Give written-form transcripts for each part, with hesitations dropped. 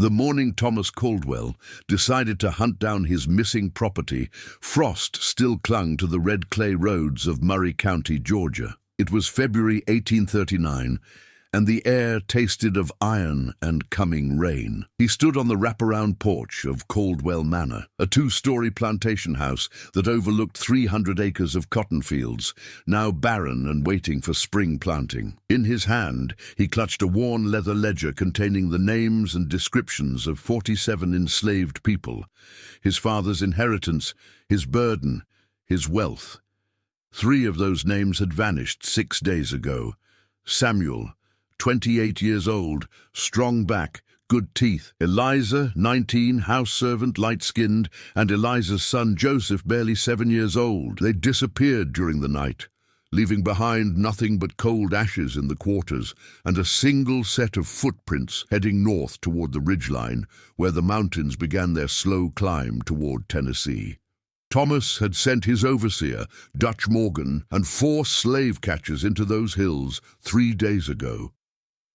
The morning Thomas Caldwell decided to hunt down his missing property, frost still clung to the red clay roads of Murray County, Georgia. It was February 1839, and the air tasted of iron and coming rain. He stood on the wraparound porch of Caldwell Manor, a two-story plantation house that overlooked 300 acres of cotton fields, now barren and waiting for spring planting. In his hand, he clutched a worn leather ledger containing the names and descriptions of 47 enslaved people, his father's inheritance, his burden, his wealth. 3 of those names had vanished 6 days ago. Samuel, 28 years old, strong back, good teeth. Eliza, 19, house servant, light-skinned, and Eliza's son Joseph, barely 7 years old. They disappeared during the night, leaving behind nothing but cold ashes in the quarters and a single set of footprints heading north toward the ridgeline, where the mountains began their slow climb toward Tennessee. Thomas had sent his overseer, Dutch Morgan, and 4 slave catchers into those hills 3 days ago.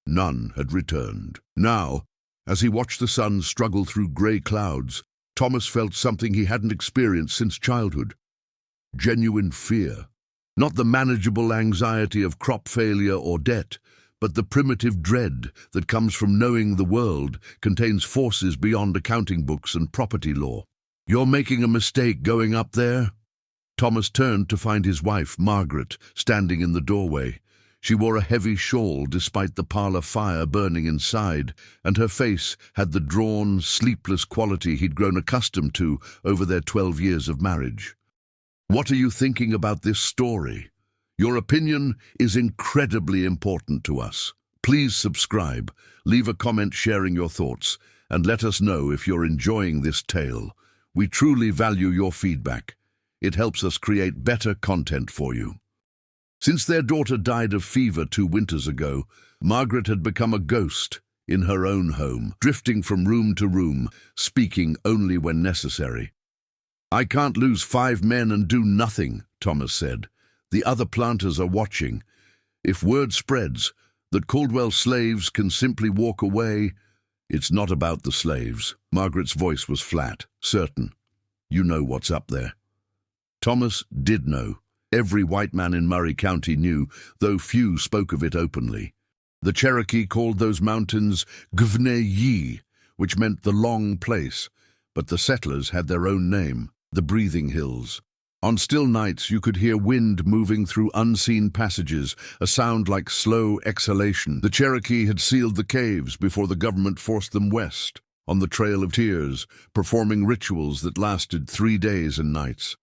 None had returned. Now, as he watched the sun struggle through grey clouds, Thomas felt something he hadn't experienced since childhood. Genuine fear. Not the manageable anxiety of crop failure or debt, but the primitive dread that comes from knowing the world contains forces beyond accounting books and property law. "You're making a mistake going up there?" Thomas turned to find his wife, Margaret, standing in the doorway. She wore a heavy shawl despite the parlor fire burning inside, and her face had the drawn, sleepless quality he'd grown accustomed to over their 12 years of marriage. "What are you thinking about this story? Your opinion is incredibly important to us. Please subscribe, leave a comment sharing your thoughts, and let us know if you're enjoying this tale. We truly value your feedback. It helps us create better content for you." Since their daughter died of fever 2 winters ago, Margaret had become a ghost in her own home, drifting from room to room, speaking only when necessary. "I can't lose 5 men and do nothing," Thomas said. "The other planters are watching. If word spreads that Caldwell slaves can simply walk away—" "It's not about the slaves." Margaret's voice was flat, certain. "You know what's up there." Thomas did know. Every white man in Murray County knew, though few spoke of it openly. The Cherokee called those mountains Gvne-Yi, which meant the long place, but the settlers had their own name, the Breathing Hills. On still nights you could hear wind moving through unseen passages, a sound like slow exhalation. The Cherokee had sealed the caves before the government forced them west, on the Trail of Tears, performing rituals that lasted 3 days and nights.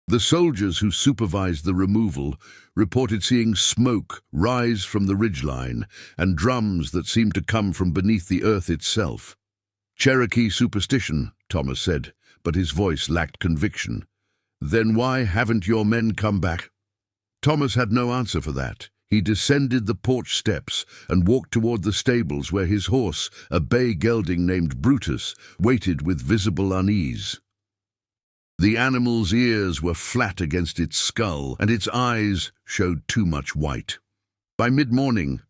The soldiers who supervised the removal reported seeing smoke rise from the ridgeline and drums that seemed to come from beneath the earth itself. "Cherokee superstition," Thomas said, but his voice lacked conviction. "Then why haven't your men come back?" Thomas had no answer for that. He descended the porch steps and walked toward the stables where his horse, a bay gelding named Brutus, waited with visible unease. The animal's ears were flat against its skull, and its eyes showed too much white. By mid-morning,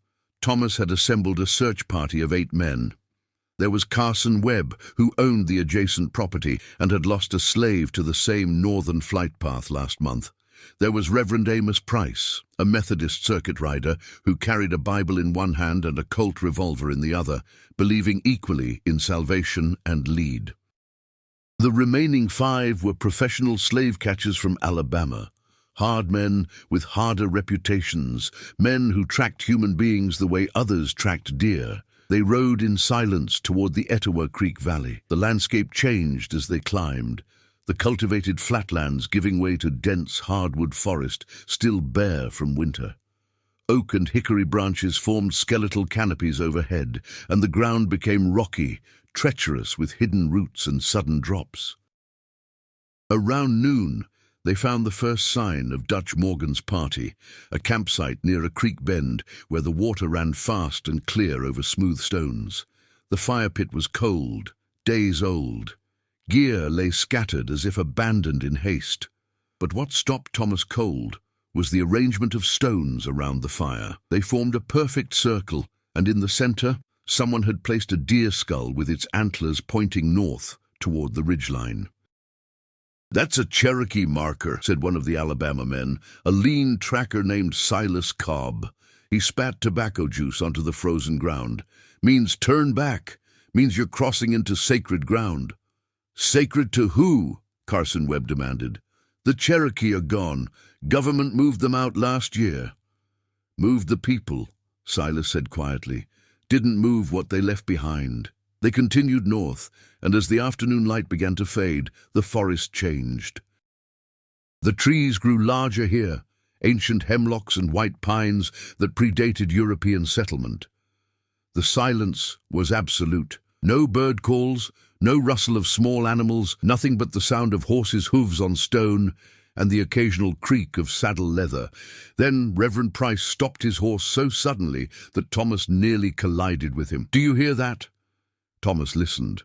Thomas had assembled a search party of 8 men. There was Carson Webb, who owned the adjacent property and had lost a slave to the same northern flight path last month. There was Reverend Amos Price, a Methodist circuit rider who carried a Bible in one hand and a Colt revolver in the other, believing equally in salvation and lead. The remaining 5 were professional slave catchers from Alabama, hard men with harder reputations, men who tracked human beings the way others tracked deer. They rode in silence toward the Etowah Creek valley. The landscape changed as they climbed, the cultivated flatlands giving way to dense hardwood forest, still bare from winter. Oak and hickory branches formed skeletal canopies overhead, and the ground became rocky, treacherous with hidden roots and sudden drops. Around noon, they found the first sign of Dutch Morgan's party, a campsite near a creek bend where the water ran fast and clear over smooth stones. The fire pit was cold, days old. Gear lay scattered as if abandoned in haste. But what stopped Thomas cold was the arrangement of stones around the fire. They formed a perfect circle, and in the center Someone had placed a deer skull with its antlers pointing north toward the ridgeline. "That's a Cherokee marker," said one of the Alabama men, a lean tracker named Silas Cobb. He spat tobacco juice onto the frozen ground. "Means turn back. Means you're crossing into sacred ground." "Sacred to who?" Carson Webb demanded. "The Cherokee are gone. Government moved them out last year." "Moved the people," Silas said quietly. "Didn't move what they left behind." They continued north, and as the afternoon light began to fade, the forest changed. The trees grew larger here, ancient hemlocks and white pines that predated European settlement. The silence was absolute. No bird calls, no rustle of small animals, nothing but the sound of horses' hooves on stone and the occasional creak of saddle leather. Then Reverend Price stopped his horse so suddenly that Thomas nearly collided with him. "Do you hear that?" Thomas listened.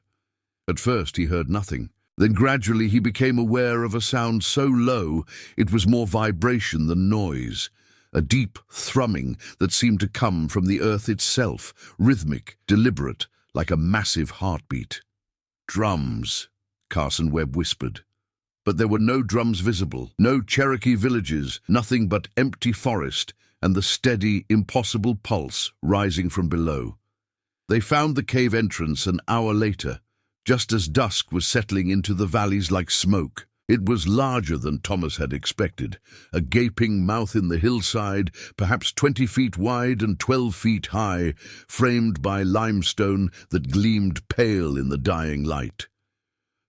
At first he heard nothing. Then gradually he became aware of a sound so low it was more vibration than noise. A deep thrumming that seemed to come from the earth itself, rhythmic, deliberate, like a massive heartbeat. "Drums," Carson Webb whispered. But there were no drums visible, no Cherokee villages, nothing but empty forest and the steady, impossible pulse rising from below. They found the cave entrance an hour later, just as dusk was settling into the valleys like smoke. It was larger than Thomas had expected, a gaping mouth in the hillside, perhaps 20 feet wide and 12 feet high, framed by limestone that gleamed pale in the dying light.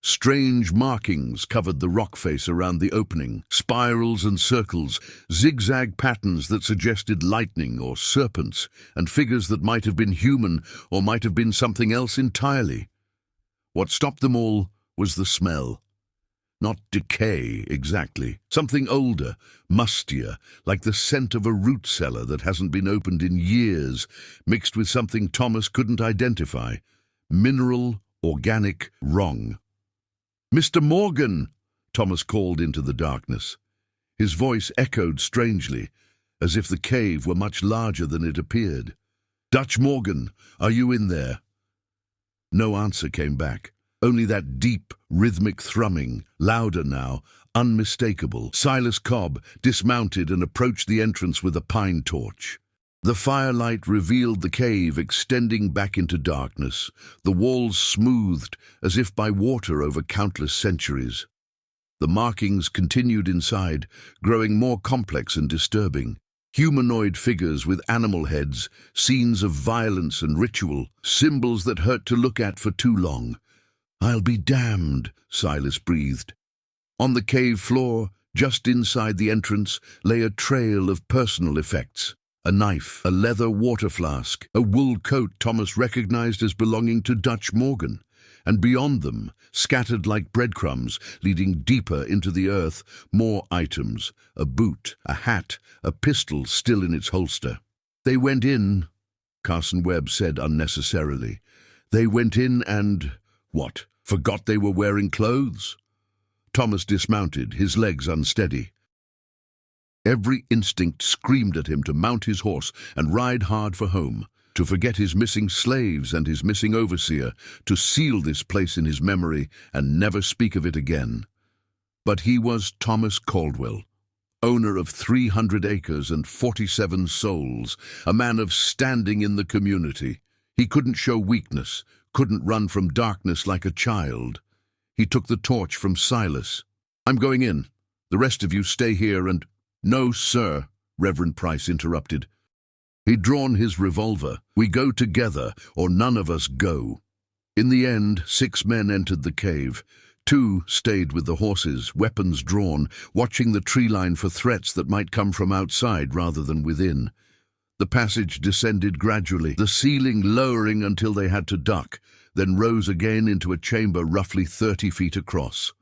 Strange markings covered the rock face around the opening, spirals and circles, zigzag patterns that suggested lightning or serpents, and figures that might have been human or might have been something else entirely. What stopped them all was the smell. Not decay, exactly. Something older, mustier, like the scent of a root cellar that hasn't been opened in years, mixed with something Thomas couldn't identify. Mineral, organic, wrong. "Mr. Morgan!" Thomas called into the darkness. His voice echoed strangely, as if the cave were much larger than it appeared. "Dutch Morgan, are you in there?" No answer came back. Only that deep, rhythmic thrumming, louder now, unmistakable. Silas Cobb dismounted and approached the entrance with a pine torch. The firelight revealed the cave extending back into darkness, the walls smoothed as if by water over countless centuries. The markings continued inside, growing more complex and disturbing. Humanoid figures with animal heads, scenes of violence and ritual, symbols that hurt to look at for too long. "I'll be damned," Silas breathed. On the cave floor, just inside the entrance, lay a trail of personal effects. A knife, a leather water flask, a wool coat Thomas recognized as belonging to Dutch Morgan, and beyond them, scattered like breadcrumbs, leading deeper into the earth, more items, a boot, a hat, a pistol still in its holster. "They went in," Carson Webb said unnecessarily. "They went in and, what, forgot they were wearing clothes?" Thomas dismounted, his legs unsteady. Every instinct screamed at him to mount his horse and ride hard for home, to forget his missing slaves and his missing overseer, to seal this place in his memory and never speak of it again. But he was Thomas Caldwell, owner of 300 acres and 47 souls, a man of standing in the community. He couldn't show weakness, couldn't run from darkness like a child. He took the torch from Silas. "I'm going in. The rest of you stay here and—" "No, sir," Reverend Price interrupted. He'd drawn his revolver. "We go together, or none of us go." In the end, 6 men entered the cave. 2 stayed with the horses, weapons drawn, watching the tree line for threats that might come from outside rather than within. The passage descended gradually, the ceiling lowering until they had to duck, then rose again into a chamber roughly 30 feet across.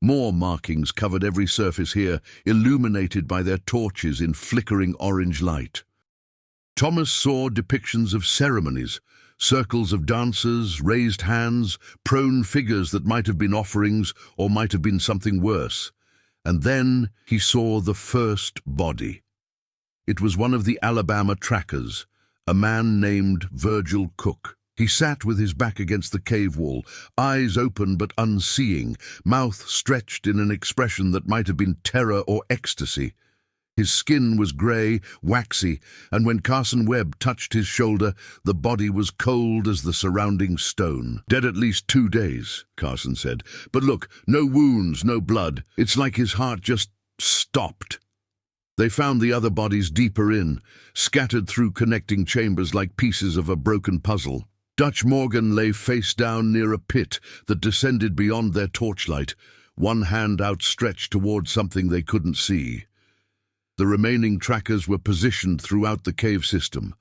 More markings covered every surface here, illuminated by their torches in flickering orange light. Thomas saw depictions of ceremonies, circles of dancers, raised hands, prone figures that might have been offerings or might have been something worse. And then he saw the first body. It was one of the Alabama trackers, a man named Virgil Cook. He sat with his back against the cave wall, eyes open but unseeing, mouth stretched in an expression that might have been terror or ecstasy. His skin was grey, waxy, and when Carson Webb touched his shoulder, the body was cold as the surrounding stone. "Dead at least 2 days," Carson said. "But look, no wounds, no blood. It's like his heart just stopped." They found the other bodies deeper in, scattered through connecting chambers like pieces of a broken puzzle. Dutch Morgan lay face down near a pit that descended beyond their torchlight, one hand outstretched toward something they couldn't see. The remaining trackers were positioned throughout the cave system,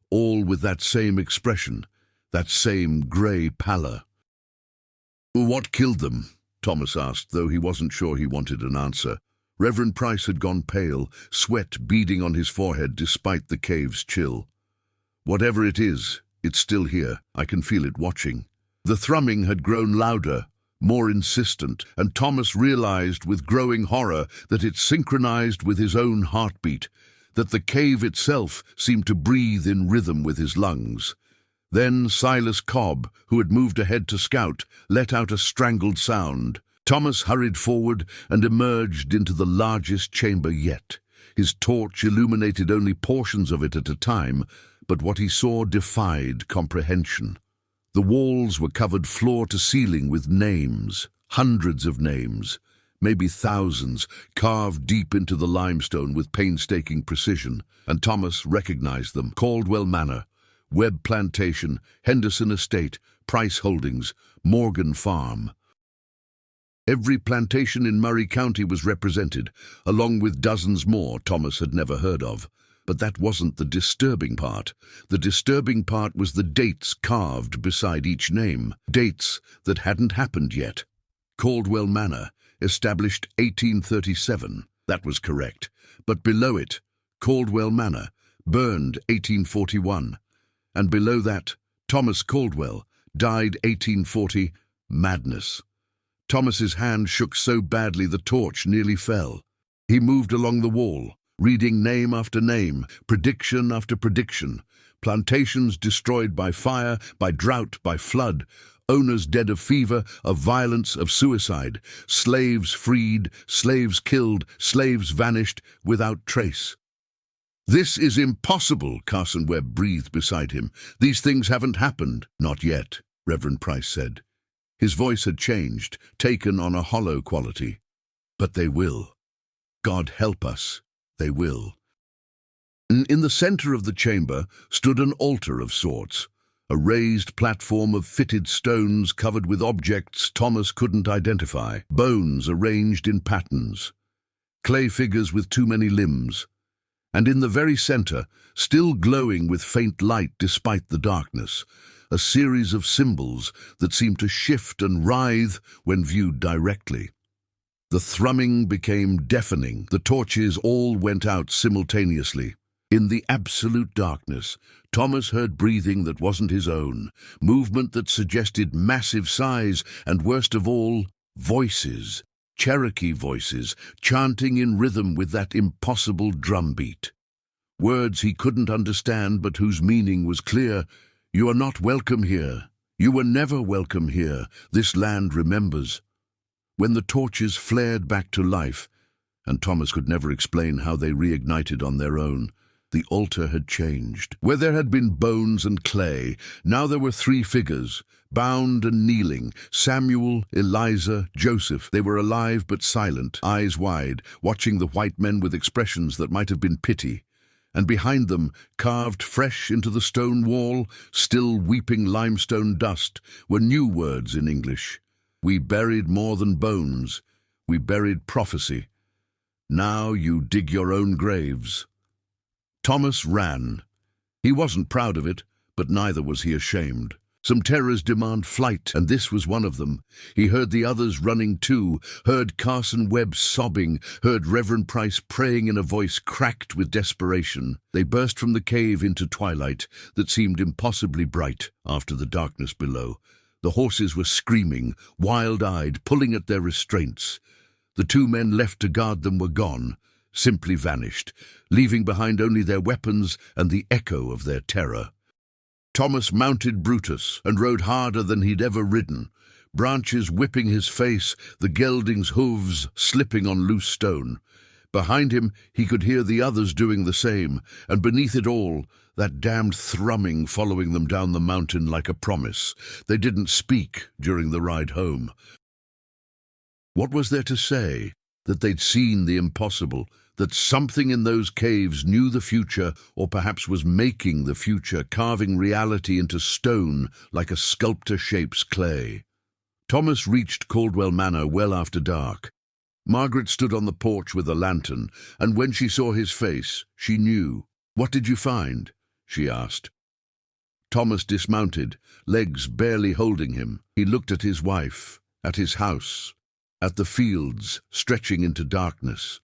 all with that same expression, that same grey pallor. "What killed them?" Thomas asked, though he wasn't sure he wanted an answer. Reverend Price had gone pale, sweat beading on his forehead despite the cave's chill. "Whatever it is, it's still here. I can feel it watching." The thrumming had grown louder, more insistent, and Thomas realized with growing horror that it synchronized with his own heartbeat, that the cave itself seemed to breathe in rhythm with his lungs. Then Silas Cobb, who had moved ahead to scout, let out a strangled sound. Thomas hurried forward and emerged into the largest chamber yet. His torch illuminated only portions of it at a time, but what he saw defied comprehension. The walls were covered floor to ceiling with names, hundreds of names, maybe thousands, carved deep into the limestone with painstaking precision, and Thomas recognized them. Caldwell Manor, Webb Plantation, Henderson Estate, Price Holdings, Morgan Farm. Every plantation in Murray County was represented, along with dozens more Thomas had never heard of. But that wasn't the disturbing part. The disturbing part was the dates carved beside each name, dates that hadn't happened yet. Caldwell Manor, established 1837. That was correct. But below it, Caldwell Manor, burned 1841. And below that, Thomas Caldwell, died 1840, madness. Thomas's hand shook so badly the torch nearly fell. He moved along the wall, reading name after name, prediction after prediction. Plantations destroyed by fire, by drought, by flood. Owners dead of fever, of violence, of suicide. Slaves freed, slaves killed, slaves vanished without trace. "This is impossible," Carson Webb breathed beside him. "These things haven't happened." "Not yet," Reverend Price said. His voice had changed, taken on a hollow quality. "But they will. God help us. They will." In the center of the chamber stood an altar of sorts, a raised platform of fitted stones covered with objects Thomas couldn't identify, bones arranged in patterns, clay figures with too many limbs, and in the very center, still glowing with faint light despite the darkness, a series of symbols that seemed to shift and writhe when viewed directly. The thrumming became deafening. The torches all went out simultaneously. In the absolute darkness, Thomas heard breathing that wasn't his own, movement that suggested massive sighs, and worst of all, voices, Cherokee voices, chanting in rhythm with that impossible drumbeat. Words he couldn't understand but whose meaning was clear. "You are not welcome here. You were never welcome here. This land remembers." When the torches flared back to life, and Thomas could never explain how they reignited on their own, the altar had changed. Where there had been bones and clay, now there were 3 figures, bound and kneeling: Samuel, Eliza, Joseph. They were alive but silent, eyes wide, watching the white men with expressions that might have been pity. And behind them, carved fresh into the stone wall, still weeping limestone dust, were new words in English. "We buried more than bones. We buried prophecy. Now you dig your own graves." Thomas ran. He wasn't proud of it, but neither was he ashamed. Some terrors demand flight, and this was one of them. He heard the others running too, heard Carson Webb sobbing, heard Reverend Price praying in a voice cracked with desperation. They burst from the cave into twilight that seemed impossibly bright after the darkness below. The horses were screaming, wild-eyed, pulling at their restraints. The 2 men left to guard them were gone. simply vanished, leaving behind only their weapons and the echo of their terror. Thomas mounted Brutus and rode harder than he'd ever ridden, branches whipping his face, the gelding's hooves slipping on loose stone. Behind him he could hear the others doing the same, and beneath it all, that damned thrumming following them down the mountain like a promise. They didn't speak during the ride home. What was there to say? That they'd seen the impossible, that something in those caves knew the future, or perhaps was making the future, carving reality into stone like a sculptor shapes clay. Thomas reached Caldwell Manor well after dark. Margaret stood on the porch with a lantern, and when she saw his face, she knew. "What did you find?" she asked. Thomas dismounted, legs barely holding him. He looked at his wife, at his house, at the fields stretching into darkness.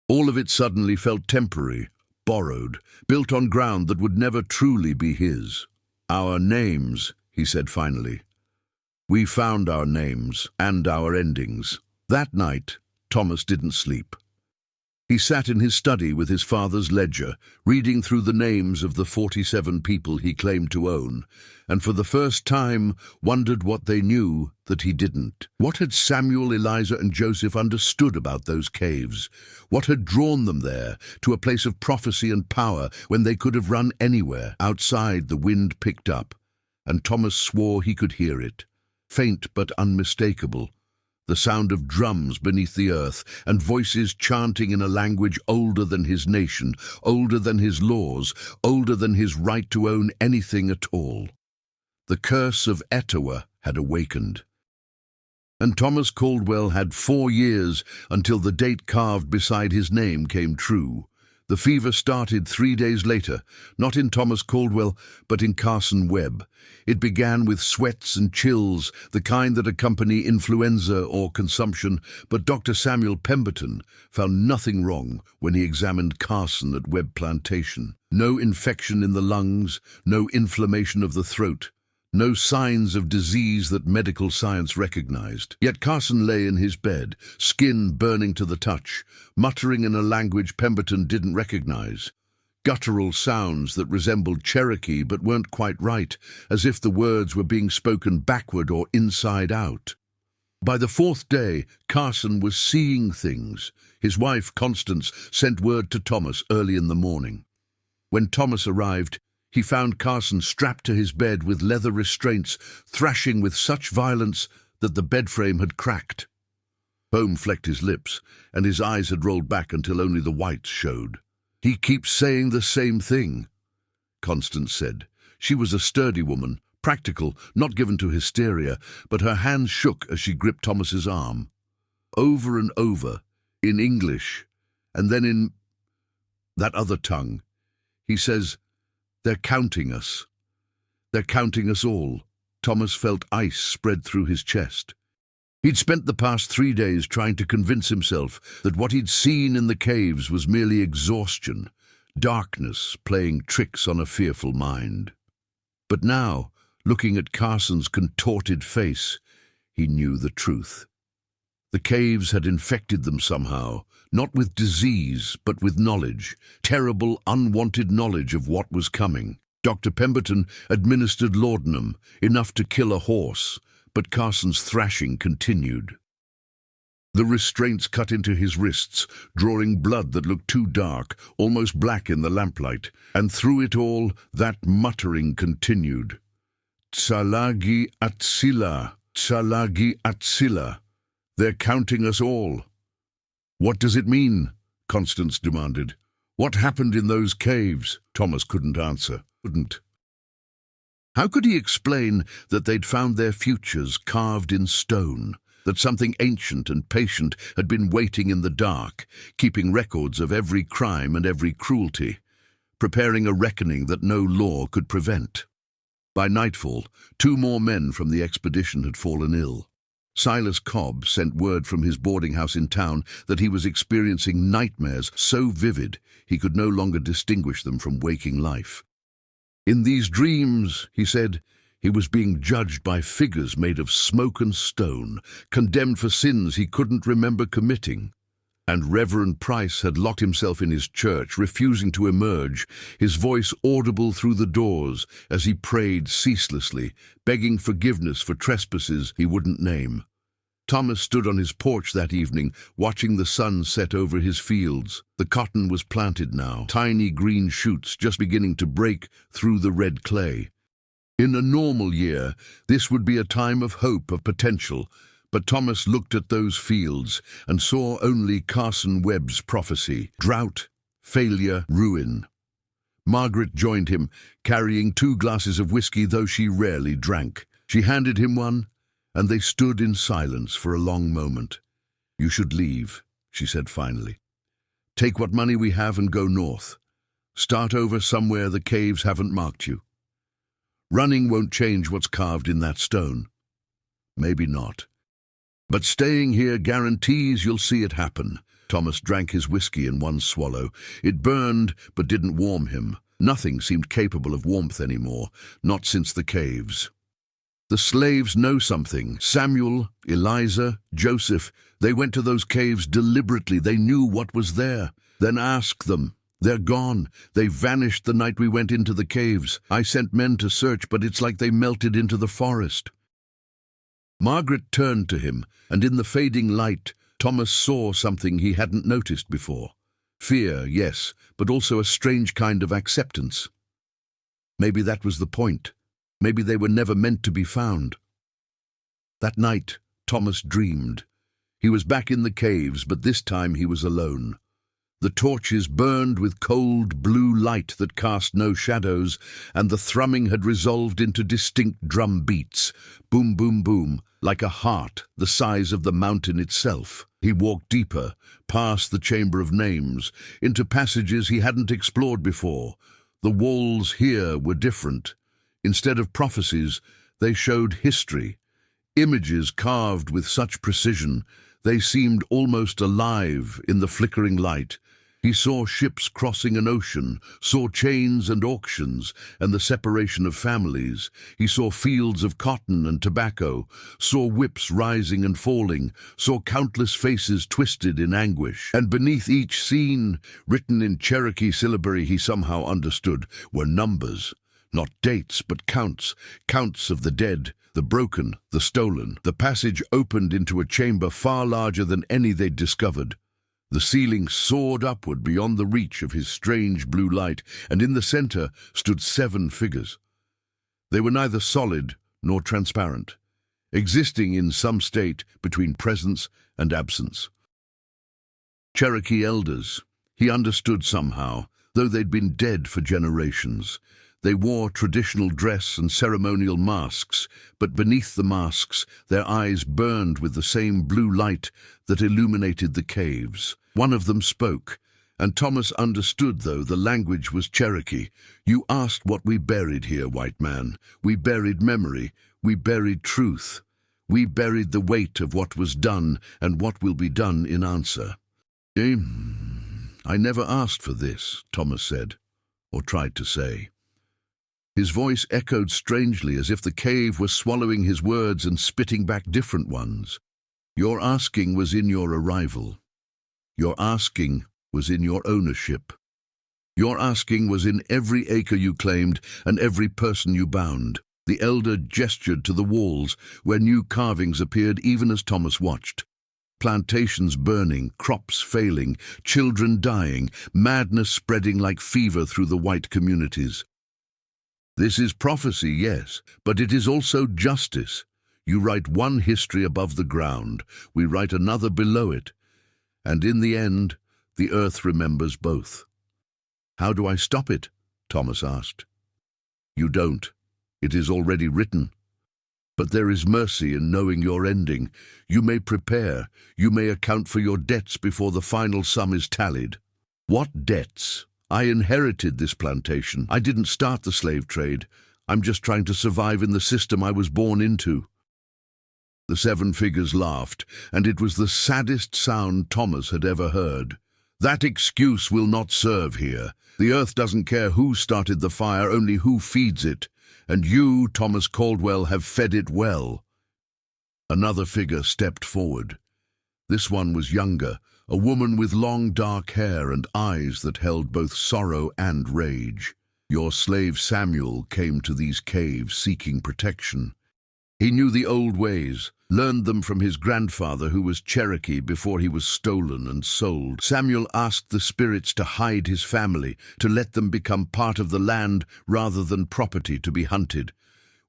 All of it suddenly felt temporary, borrowed, built on ground that would never truly be his. "Our names," he said finally. "We found our names and our endings." That night, Thomas didn't sleep. He sat in his study with his father's ledger, reading through the names of the 47 people he claimed to own, and for the first time wondered what they knew that he didn't. What had Samuel, Eliza, and Joseph understood about those caves? What had drawn them there, to a place of prophecy and power, when they could have run anywhere? Outside, the wind picked up, and Thomas swore he could hear it, faint but unmistakable. The sound of drums beneath the earth, and voices chanting in a language older than his nation, older than his laws, older than his right to own anything at all. The curse of Etowah had awakened. And Thomas Caldwell had 4 years until the date carved beside his name came true. The fever started 3 days later, not in Thomas Caldwell, but in Carson Webb. It began with sweats and chills, the kind that accompany influenza or consumption, but Dr. Samuel Pemberton found nothing wrong when he examined Carson at Webb Plantation. No infection in the lungs, no inflammation of the throat, no signs of disease that medical science recognized. Yet Carson lay in his bed, skin burning to the touch, muttering in a language Pemberton didn't recognize. Guttural sounds that resembled Cherokee but weren't quite right, as if the words were being spoken backward or inside out. By the 4th day, Carson was seeing things. His wife, Constance, sent word to Thomas early in the morning. When Thomas arrived, he found Carson strapped to his bed with leather restraints, thrashing with such violence that the bed frame had cracked. Foam flecked his lips, and his eyes had rolled back until only the whites showed. "He keeps saying the same thing," Constance said. She was a sturdy woman, practical, not given to hysteria, but her hands shook as she gripped Thomas's arm. Over and over, in English, and then in that other tongue. He says, "They're counting us. They're counting us all." Thomas felt ice spread through his chest. He'd spent the past 3 days trying to convince himself that what he'd seen in the caves was merely exhaustion, darkness playing tricks on a fearful mind. But now, looking at Carson's contorted face, he knew the truth. The caves had infected them somehow, not with disease, but with knowledge, terrible, unwanted knowledge of what was coming. Dr. Pemberton administered laudanum, enough to kill a horse, but Carson's thrashing continued. The restraints cut into his wrists, drawing blood that looked too dark, almost black in the lamplight, and through it all, that muttering continued. "Tsalagi atsila, tsalagi atsila. They're counting us all." "What does it mean?" Constance demanded. "What happened in those caves?" Thomas couldn't answer. Couldn't. How could he explain that they'd found their futures carved in stone, that something ancient and patient had been waiting in the dark, keeping records of every crime and every cruelty, preparing a reckoning that no law could prevent? By nightfall, 2 more men from the expedition had fallen ill. Silas Cobb sent word from his boarding house in town that he was experiencing nightmares so vivid he could no longer distinguish them from waking life. In these dreams, he said, he was being judged by figures made of smoke and stone, condemned for sins he couldn't remember committing. And Reverend Price had locked himself in his church, refusing to emerge, his voice audible through the doors as he prayed ceaselessly, begging forgiveness for trespasses he wouldn't name. Thomas stood on his porch that evening, watching the sun set over his fields. The cotton was planted now, tiny green shoots just beginning to break through the red clay. In a normal year, this would be a time of hope, of potential, but Thomas looked at those fields and saw only Carson Webb's prophecy: drought, failure, ruin. Margaret joined him, carrying 2 glasses of whiskey, though she rarely drank. She handed him one, and they stood in silence for a long moment. "You should leave," she said finally. "Take what money we have and go north. Start over somewhere the caves haven't marked you. Running won't change what's carved in that stone. Maybe not. But staying here guarantees you'll see it happen." Thomas drank his whiskey in one swallow. It burned, but didn't warm him. Nothing seemed capable of warmth anymore, not since the caves. "The slaves know something. Samuel, Eliza, Joseph, they went to those caves deliberately. They knew what was there. Then ask them. They're gone. They vanished the night we went into the caves. I sent men to search, but it's like they melted into the forest." Margaret turned to him, and in the fading light, Thomas saw something he hadn't noticed before. Fear, yes, but also a strange kind of acceptance. Maybe that was the point. Maybe they were never meant to be found. That night, Thomas dreamed. He was back in the caves, but this time he was alone. The torches burned with cold blue light that cast no shadows, and the thrumming had resolved into distinct drum beats, boom, boom, boom, like a heart the size of the mountain itself. He walked deeper, past the Chamber of Names, into passages he hadn't explored before. The walls here were different. Instead of prophecies, they showed history. Images carved with such precision, they seemed almost alive in the flickering light. He saw ships crossing an ocean, saw chains and auctions, and the separation of families. He saw fields of cotton and tobacco, saw whips rising and falling, saw countless faces twisted in anguish. And beneath each scene, written in Cherokee syllabary he somehow understood, were numbers. Not dates, but counts. Counts of the dead, the broken, the stolen. The passage opened into a chamber far larger than any they'd discovered. The ceiling soared upward beyond the reach of his strange blue light, and in the center stood 7 figures. They were neither solid nor transparent, existing in some state between presence and absence. Cherokee elders, he understood somehow, though they'd been dead for generations. They wore traditional dress and ceremonial masks, but beneath the masks their eyes burned with the same blue light that illuminated the caves. One of them spoke, and Thomas understood, though the language was Cherokee. "You asked what we buried here, white man. We buried memory. We buried truth. We buried the weight of what was done and what will be done in answer." "I never asked for this," Thomas said, or tried to say. His voice echoed strangely, as if the cave was swallowing his words and spitting back different ones. "Your asking was in your arrival. Your asking was in your ownership. Your asking was in every acre you claimed and every person you bound." The elder gestured to the walls, where new carvings appeared even as Thomas watched. Plantations burning, crops failing, children dying, madness spreading like fever through the white communities. "This is prophecy, yes, but it is also justice. You write one history above the ground, we write another below it. And in the end, the earth remembers both." "How do I stop it?" Thomas asked. "You don't. It is already written. But there is mercy in knowing your ending. You may prepare. You may account for your debts before the final sum is tallied." "What debts? I inherited this plantation. I didn't start the slave trade. I'm just trying to survive in the system I was born into." The 7 figures laughed, and it was the saddest sound Thomas had ever heard. "That excuse will not serve here. The earth doesn't care who started the fire, only who feeds it. And you, Thomas Caldwell, have fed it well." Another figure stepped forward. This one was younger, a woman with long dark hair and eyes that held both sorrow and rage. Your slave Samuel came to these caves seeking protection. He knew the old ways, learned them from his grandfather who was Cherokee before he was stolen and sold. Samuel asked the spirits to hide his family, to let them become part of the land rather than property to be hunted.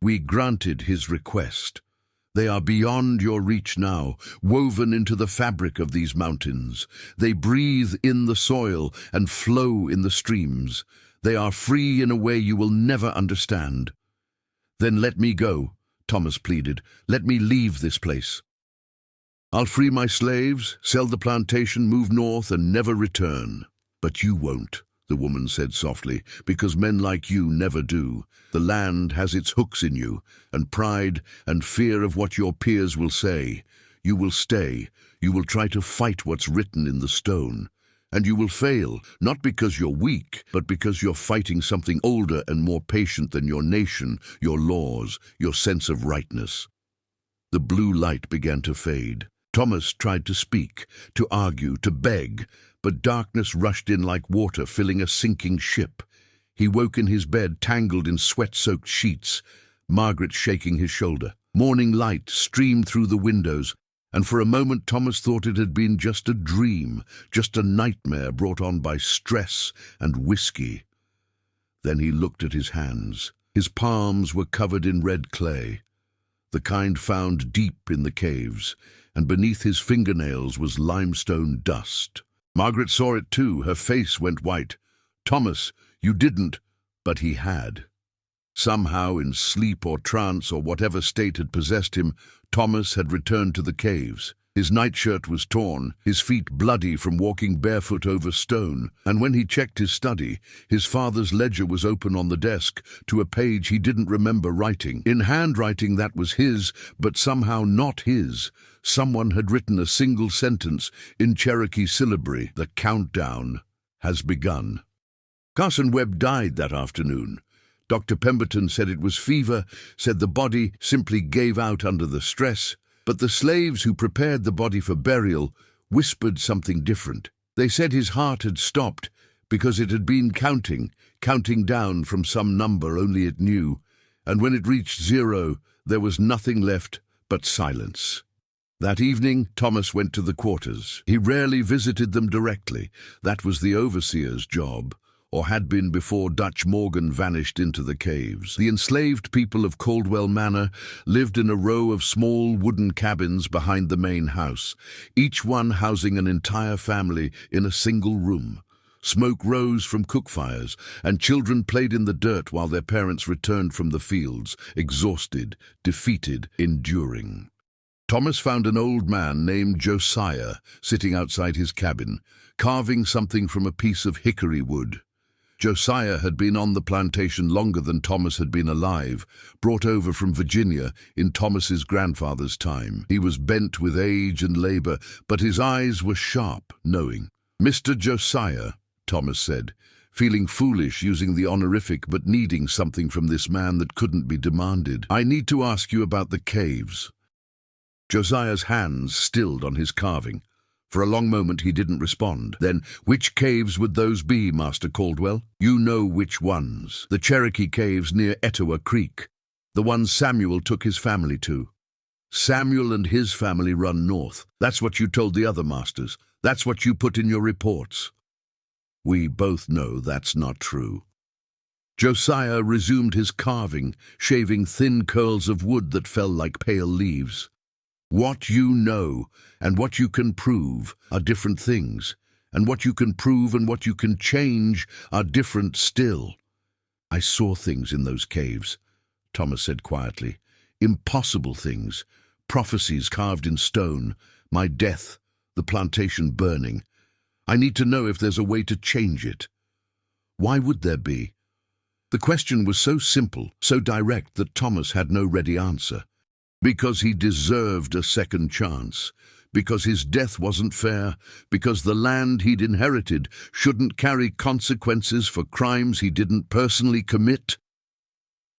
We granted his request. They are beyond your reach now, woven into the fabric of these mountains. They breathe in the soil and flow in the streams. They are free in a way you will never understand. Then let me go, Thomas pleaded. Let me leave this place. I'll free my slaves, sell the plantation, move north, and never return. But you won't, the woman said softly, because men like you never do. The land has its hooks in you, and pride and fear of what your peers will say. You will stay. You will try to fight what's written in the stone. And you will fail, not because you're weak, but because you're fighting something older and more patient than your nation, your laws, your sense of rightness. The blue light began to fade. Thomas tried to speak, to argue, to beg, but darkness rushed in like water filling a sinking ship. He woke in his bed, tangled in sweat-soaked sheets, Margaret shaking his shoulder. Morning light streamed through the windows, and for a moment Thomas thought it had been just a dream, just a nightmare brought on by stress and whiskey. Then he looked at his hands. His palms were covered in red clay, the kind found deep in the caves, and beneath his fingernails was limestone dust. Margaret saw it too. Her face went white. Thomas, you didn't, but he had. Somehow, in sleep or trance or whatever state had possessed him, Thomas had returned to the caves. His nightshirt was torn, his feet bloody from walking barefoot over stone, and when he checked his study, his father's ledger was open on the desk to a page he didn't remember writing. In handwriting that was his, but somehow not his. Someone had written a single sentence in Cherokee syllabary: "The countdown has begun." Carson Webb died that afternoon. Dr. Pemberton said it was fever, said the body simply gave out under the stress, but the slaves who prepared the body for burial whispered something different. They said his heart had stopped because it had been counting down from some number only it knew, and when it reached 0, there was nothing left but silence. That evening, Thomas went to the quarters. He rarely visited them directly. That was the overseer's job, or had been before Dutch Morgan vanished into the caves. The enslaved people of Caldwell Manor lived in a row of small wooden cabins behind the main house, each one housing an entire family in a single room. Smoke rose from cook fires, and children played in the dirt while their parents returned from the fields, exhausted, defeated, enduring. Thomas found an old man named Josiah sitting outside his cabin, carving something from a piece of hickory wood. Josiah had been on the plantation longer than Thomas had been alive, brought over from Virginia in Thomas's grandfather's time. He was bent with age and labor, but his eyes were sharp, knowing. "Mr. Josiah," Thomas said, feeling foolish using the honorific but needing something from this man that couldn't be demanded. "I need to ask you about the caves." Josiah's hands stilled on his carving. For a long moment he didn't respond. Then, "Which caves would those be, Master Caldwell?" "You know which ones. The Cherokee caves near Etowah Creek. The ones Samuel took his family to." "Samuel and his family run north. That's what you told the other masters. That's what you put in your reports." "We both know that's not true." Josiah resumed his carving, shaving thin curls of wood that fell like pale leaves. "What you know and what you can prove are different things, and what you can prove and what you can change are different still." "I saw things in those caves," Thomas said quietly. "Impossible things, prophecies carved in stone, my death, the plantation burning. I need to know if there's a way to change it." "Why would there be?" The question was so simple, so direct that Thomas had no ready answer. Because he deserved a second chance, because his death wasn't fair, because the land he'd inherited shouldn't carry consequences for crimes he didn't personally commit.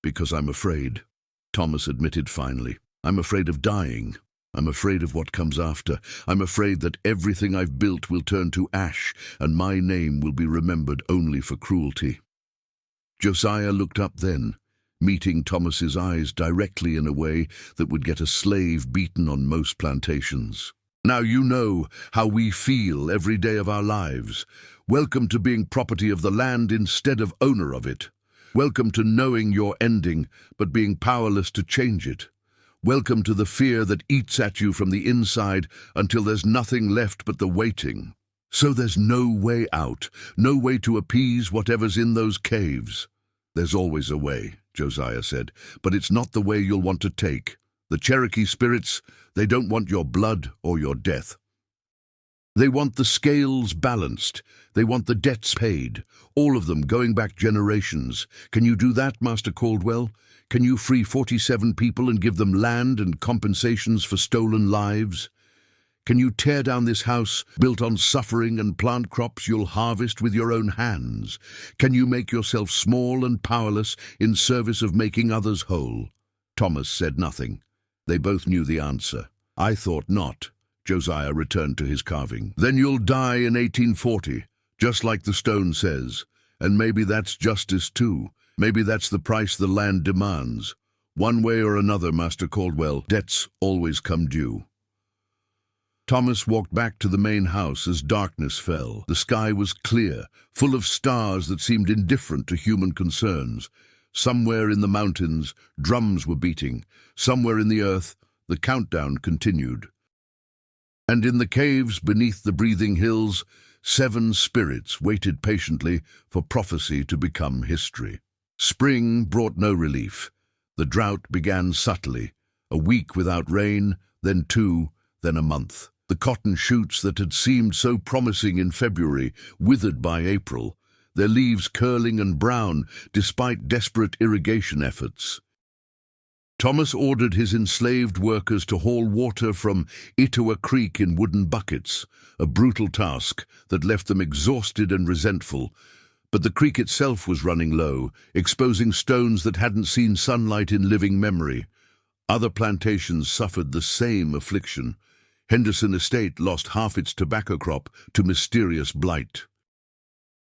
"Because I'm afraid," Thomas admitted finally. "I'm afraid of dying." I'm afraid of what comes after. I'm afraid that everything I've built will turn to ash, and my name will be remembered only for cruelty." Josiah looked up then, meeting Thomas's eyes directly in a way that would get a slave beaten on most plantations. "Now you know how we feel every day of our lives. Welcome to being property of the land instead of owner of it. Welcome to knowing your ending, but being powerless to change it. Welcome to the fear that eats at you from the inside until there's nothing left but the waiting. So there's no way out, no way to appease whatever's in those caves." "There's always a way," Josiah said, "but it's not the way you'll want to take. The Cherokee spirits, they don't want your blood or your death. They want the scales balanced. They want the debts paid, all of them going back generations. Can you do that, Master Caldwell? Can you free 47 people and give them land and compensations for stolen lives? Can you tear down this house built on suffering and plant crops you'll harvest with your own hands? Can you make yourself small and powerless in service of making others whole?" Thomas said nothing. They both knew the answer. "I thought not." Josiah returned to his carving. "Then you'll die in 1840, just like the stone says. And maybe that's justice too. Maybe that's the price the land demands. One way or another, Master Caldwell, debts always come due." Thomas walked back to the main house as darkness fell. The sky was clear, full of stars that seemed indifferent to human concerns. Somewhere in the mountains, drums were beating. Somewhere in the earth, the countdown continued. And in the caves beneath the breathing hills, 7 spirits waited patiently for prophecy to become history. Spring brought no relief. The drought began subtly. A week without rain, then 2, then a month. The cotton shoots that had seemed so promising in February withered by April, their leaves curling and brown despite desperate irrigation efforts. Thomas ordered his enslaved workers to haul water from Etowah Creek in wooden buckets, a brutal task that left them exhausted and resentful. But the creek itself was running low, exposing stones that hadn't seen sunlight in living memory. Other plantations suffered the same affliction. Henderson Estate lost half its tobacco crop to mysterious blight.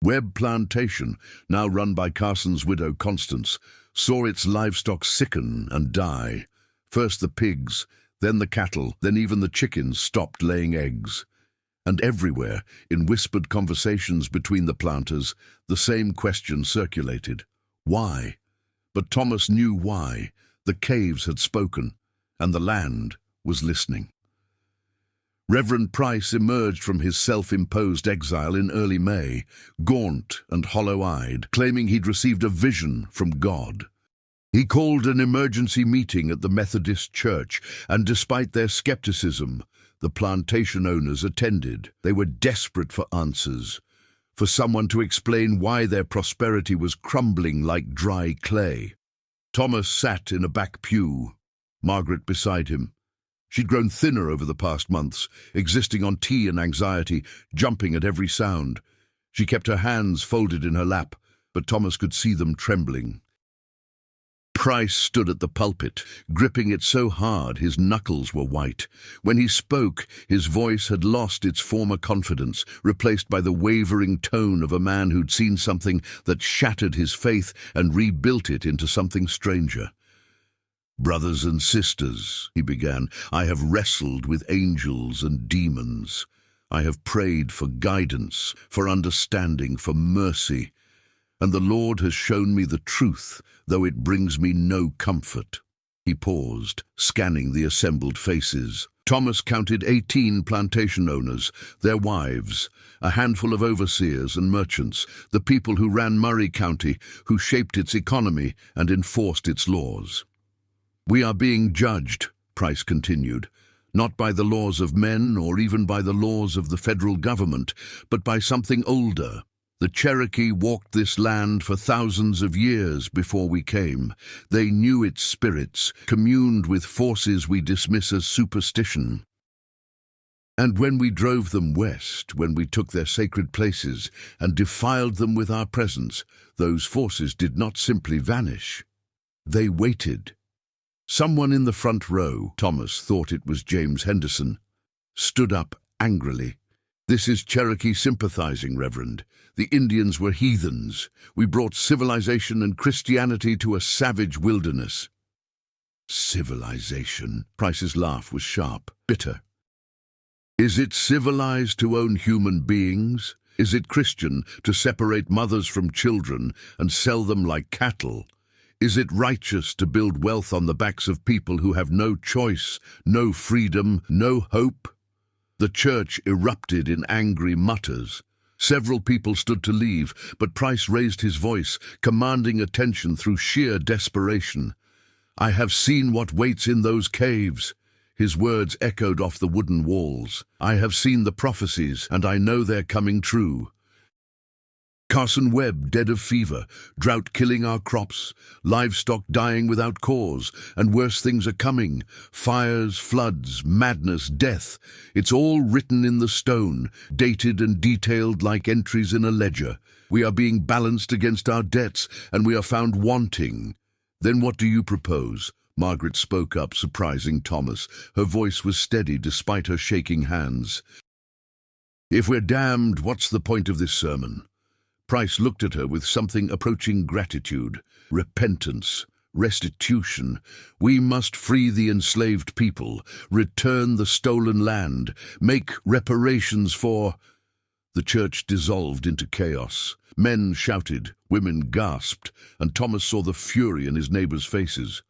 Webb Plantation, now run by Carson's widow Constance, saw its livestock sicken and die. First the pigs, then the cattle, then even the chickens stopped laying eggs. And everywhere, in whispered conversations between the planters, the same question circulated. Why? But Thomas knew why. The caves had spoken, and the land was listening. Reverend Price emerged from his self-imposed exile in early May, gaunt and hollow-eyed, claiming he'd received a vision from God. He called an emergency meeting at the Methodist Church, and despite their skepticism, the plantation owners attended. They were desperate for answers, for someone to explain why their prosperity was crumbling like dry clay. Thomas sat in a back pew, Margaret beside him. She'd grown thinner over the past months, existing on tea and anxiety, jumping at every sound. She kept her hands folded in her lap, but Thomas could see them trembling. Price stood at the pulpit, gripping it so hard his knuckles were white. When he spoke, his voice had lost its former confidence, replaced by the wavering tone of a man who'd seen something that shattered his faith and rebuilt it into something stranger. "Brothers and sisters," he began, "I have wrestled with angels and demons. I have prayed for guidance, for understanding, for mercy. And the Lord has shown me the truth, though it brings me no comfort." He paused, scanning the assembled faces. Thomas counted 18 plantation owners, their wives, a handful of overseers and merchants, the people who ran Murray County, who shaped its economy and enforced its laws. "We are being judged," Price continued, "not by the laws of men or even by the laws of the federal government, but by something older. The Cherokee walked this land for thousands of years before we came. They knew its spirits, communed with forces we dismiss as superstition. And when we drove them west, when we took their sacred places and defiled them with our presence, those forces did not simply vanish. They waited. Someone in the front row, Thomas thought it was James Henderson, stood up angrily. "This is Cherokee sympathizing, Reverend. The Indians were heathens. We brought civilization and Christianity to a savage wilderness." Civilization? Price's laugh was sharp, bitter. Is it civilized to own human beings? Is it Christian to separate mothers from children and sell them like cattle? Is it righteous to build wealth on the backs of people who have no choice, no freedom, no hope? The church erupted in angry mutters. Several people stood to leave, but Price raised his voice, commanding attention through sheer desperation. "I have seen what waits in those caves." His words echoed off the wooden walls. "I have seen the prophecies, and I know they're coming true. Carson Webb dead of fever, drought killing our crops, livestock dying without cause, and worse things are coming. Fires, floods, madness, death. It's all written in the stone, dated and detailed like entries in a ledger. We are being balanced against our debts, and we are found wanting." "Then what do you propose?" Margaret spoke up, surprising Thomas. Her voice was steady despite her shaking hands. "If we're damned, what's the point of this sermon?" Price looked at her with something approaching gratitude, repentance, restitution. "We must free the enslaved people, return the stolen land, make reparations for—" The church dissolved into chaos. Men shouted, women gasped, and Thomas saw the fury in his neighbors' faces.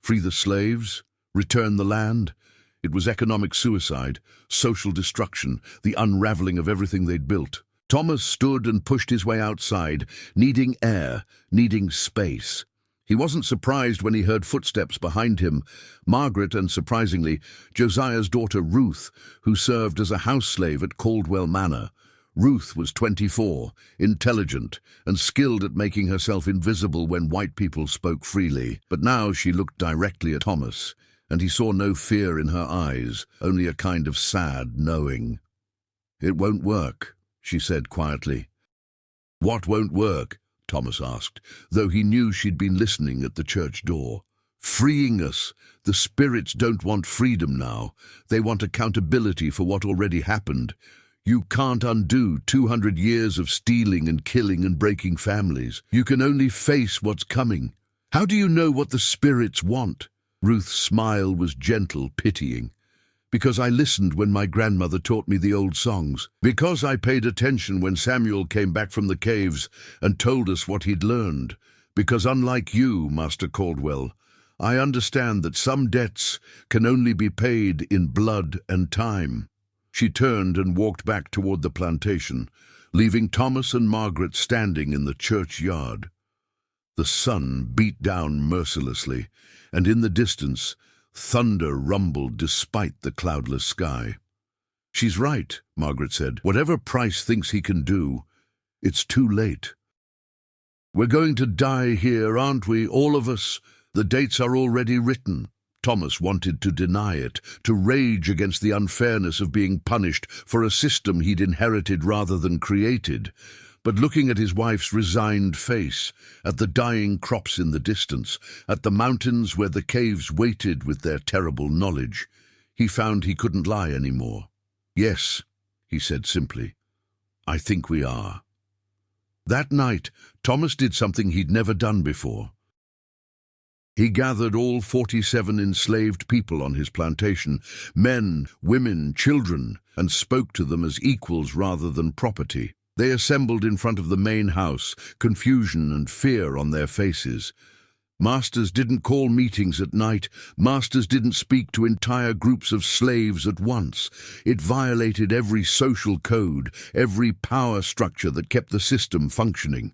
Free the slaves? Return the land? It was economic suicide, social destruction, the unraveling of everything they'd built. Thomas stood and pushed his way outside, needing air, needing space. He wasn't surprised when he heard footsteps behind him. Margaret and, surprisingly, Josiah's daughter Ruth, who served as a house slave at Caldwell Manor. Ruth was 24, intelligent, and skilled at making herself invisible when white people spoke freely. But now she looked directly at Thomas, and he saw no fear in her eyes, only a kind of sad knowing. "It won't work," she said quietly. "What won't work?" Thomas asked, though he knew she'd been listening at the church door. "Freeing us. The spirits don't want freedom now. They want accountability for what already happened. You can't undo 200 years of stealing and killing and breaking families. You can only face what's coming. How do you know what the spirits want?" Ruth's smile was gentle, pitying. "Because I listened when my grandmother taught me the old songs. Because I paid attention when Samuel came back from the caves and told us what he'd learned. Because unlike you, Master Caldwell, I understand that some debts can only be paid in blood and time." She turned and walked back toward the plantation, leaving Thomas and Margaret standing in the churchyard. The sun beat down mercilessly, and in the distance, thunder rumbled despite the cloudless sky. "She's right," Margaret said. "Whatever Price thinks he can do, it's too late. We're going to die here, aren't we, all of us? The dates are already written." Thomas wanted to deny it, to rage against the unfairness of being punished for a system he'd inherited rather than created. But looking at his wife's resigned face, at the dying crops in the distance, at the mountains where the caves waited with their terrible knowledge, he found he couldn't lie anymore. "Yes," he said simply, "I think we are." That night, Thomas did something he'd never done before. He gathered all 47 enslaved people on his plantation, men, women, children, and spoke to them as equals rather than property. They assembled in front of the main house, confusion and fear on their faces. Masters didn't call meetings at night. Masters didn't speak to entire groups of slaves at once. It violated every social code, every power structure that kept the system functioning.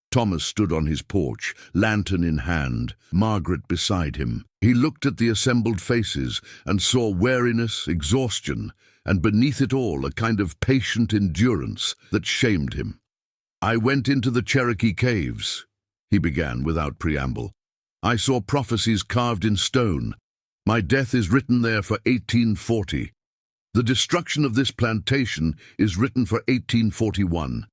Thomas stood on his porch, lantern in hand, Margaret beside him. He looked at the assembled faces and saw weariness, exhaustion, and beneath it all a kind of patient endurance that shamed him. "I went into the Cherokee caves," he began without preamble. "I saw prophecies carved in stone. My death is written there for 1840. The destruction of this plantation is written for 1841.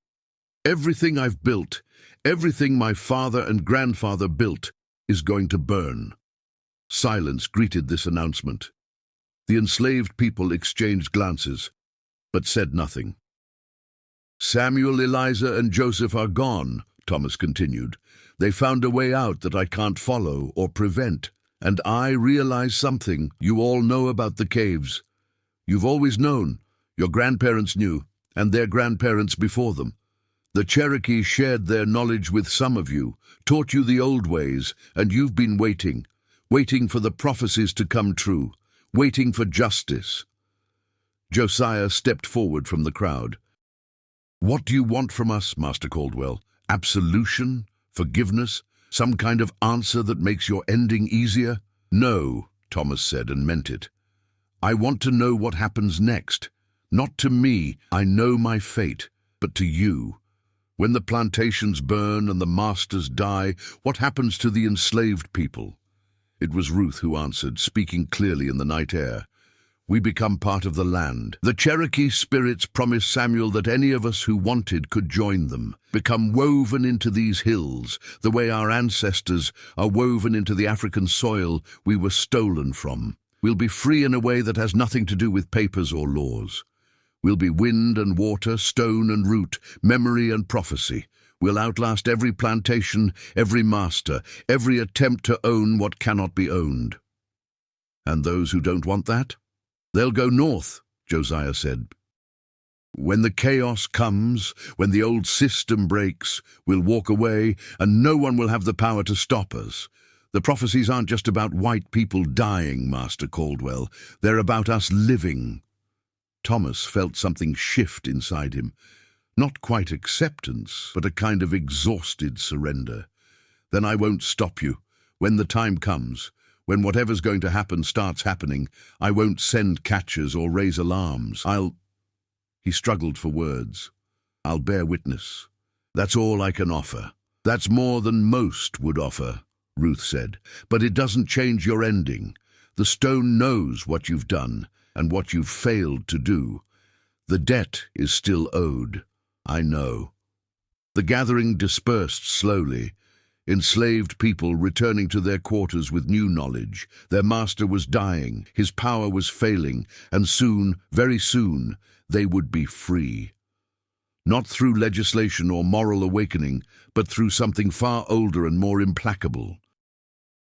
Everything I've built, everything my father and grandfather built, is going to burn. Silence greeted this announcement. The enslaved people exchanged glances, but said nothing. "Samuel, Eliza, and Joseph are gone," Thomas continued. "They found a way out that I can't follow or prevent. And I realize something. You all know about the caves. You've always known. Your grandparents knew, and their grandparents before them. The Cherokee shared their knowledge with some of you, taught you the old ways, and you've been waiting for the prophecies to come true, waiting for justice." Josiah stepped forward from the crowd. "What do you want from us, Master Caldwell? Absolution? Forgiveness? Some kind of answer that makes your ending easier?" "No," Thomas said, and meant it. "I want to know what happens next. Not to me, I know my fate, but to you. When the plantations burn and the masters die, what happens to the enslaved people?" It was Ruth who answered, speaking clearly in the night air. "We become part of the land. The Cherokee spirits promised Samuel that any of us who wanted could join them, become woven into these hills, the way our ancestors are woven into the African soil we were stolen from. We'll be free in a way that has nothing to do with papers or laws. We'll be wind and water, stone and root, memory and prophecy. We'll outlast every plantation, every master, every attempt to own what cannot be owned." "And those who don't want that? They'll go north," Josiah said. "When the chaos comes, when the old system breaks, we'll walk away, and no one will have the power to stop us. The prophecies aren't just about white people dying, Master Caldwell. They're about us living." Thomas felt something shift inside him. Not quite acceptance, but a kind of exhausted surrender. "Then I won't stop you. When the time comes, when whatever's going to happen starts happening, I won't send catchers or raise alarms. He struggled for words. "I'll bear witness. That's all I can offer." "That's more than most would offer," Ruth said. "But it doesn't change your ending. The stone knows what you've done and what you've failed to do. The debt is still owed. I know." The gathering dispersed slowly. Enslaved people returning to their quarters with new knowledge. Their master was dying, his power was failing, and soon, very soon, they would be free. Not through legislation or moral awakening, but through something far older and more implacable.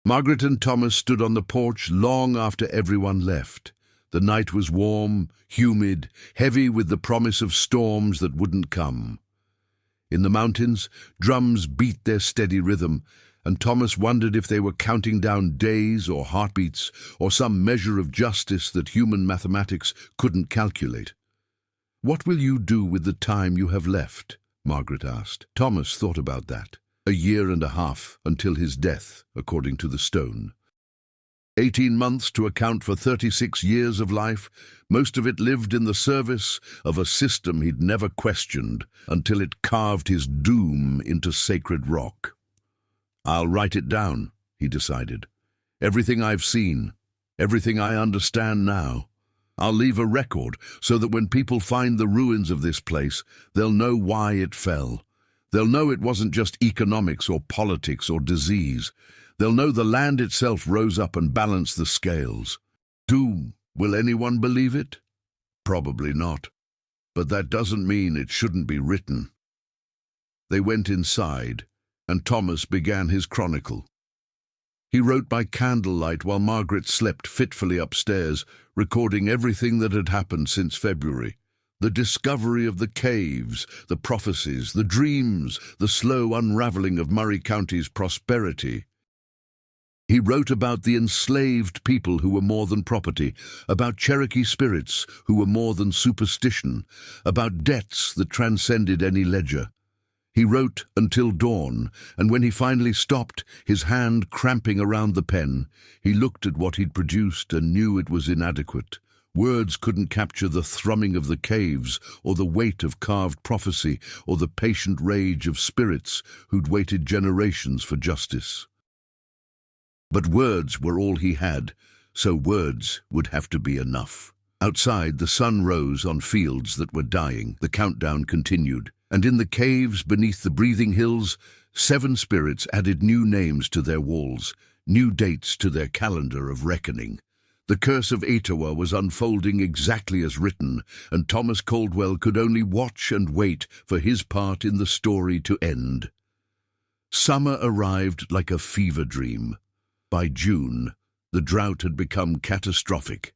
Margaret and Thomas stood on the porch long after everyone left. The night was warm, humid, heavy with the promise of storms that wouldn't come. In the mountains, drums beat their steady rhythm, and Thomas wondered if they were counting down days or heartbeats or some measure of justice that human mathematics couldn't calculate. "What will you do with the time you have left?" Margaret asked. Thomas thought about that. 1.5 years until his death, according to the stone. 18 months to account for 36 years of life, most of it lived in the service of a system he'd never questioned until it carved his doom into sacred rock. "I'll write it down," he decided. "Everything I've seen, everything I understand now. I'll leave a record so that when people find the ruins of this place, they'll know why it fell. They'll know it wasn't just economics or politics or disease. They'll know the land itself rose up and balanced the scales. Will anyone believe it? Probably not. But that doesn't mean it shouldn't be written." They went inside, and Thomas began his chronicle. He wrote by candlelight while Margaret slept fitfully upstairs, recording everything that had happened since February. The discovery of the caves, the prophecies, the dreams, the slow unraveling of Murray County's prosperity. He wrote about the enslaved people who were more than property, about Cherokee spirits who were more than superstition, about debts that transcended any ledger. He wrote until dawn, and when he finally stopped, his hand cramping around the pen, he looked at what he'd produced and knew it was inadequate. Words couldn't capture the thrumming of the caves, or the weight of carved prophecy, or the patient rage of spirits who'd waited generations for justice. But words were all he had, so words would have to be enough. Outside, the sun rose on fields that were dying. The countdown continued, and in the caves beneath the breathing hills, 7 spirits added new names to their walls. new dates to their calendar of reckoning. The curse of Etowah was unfolding exactly as written, and Thomas Caldwell could only watch and wait for his part in the story to end. Summer arrived like a fever dream. By June, the drought had become catastrophic.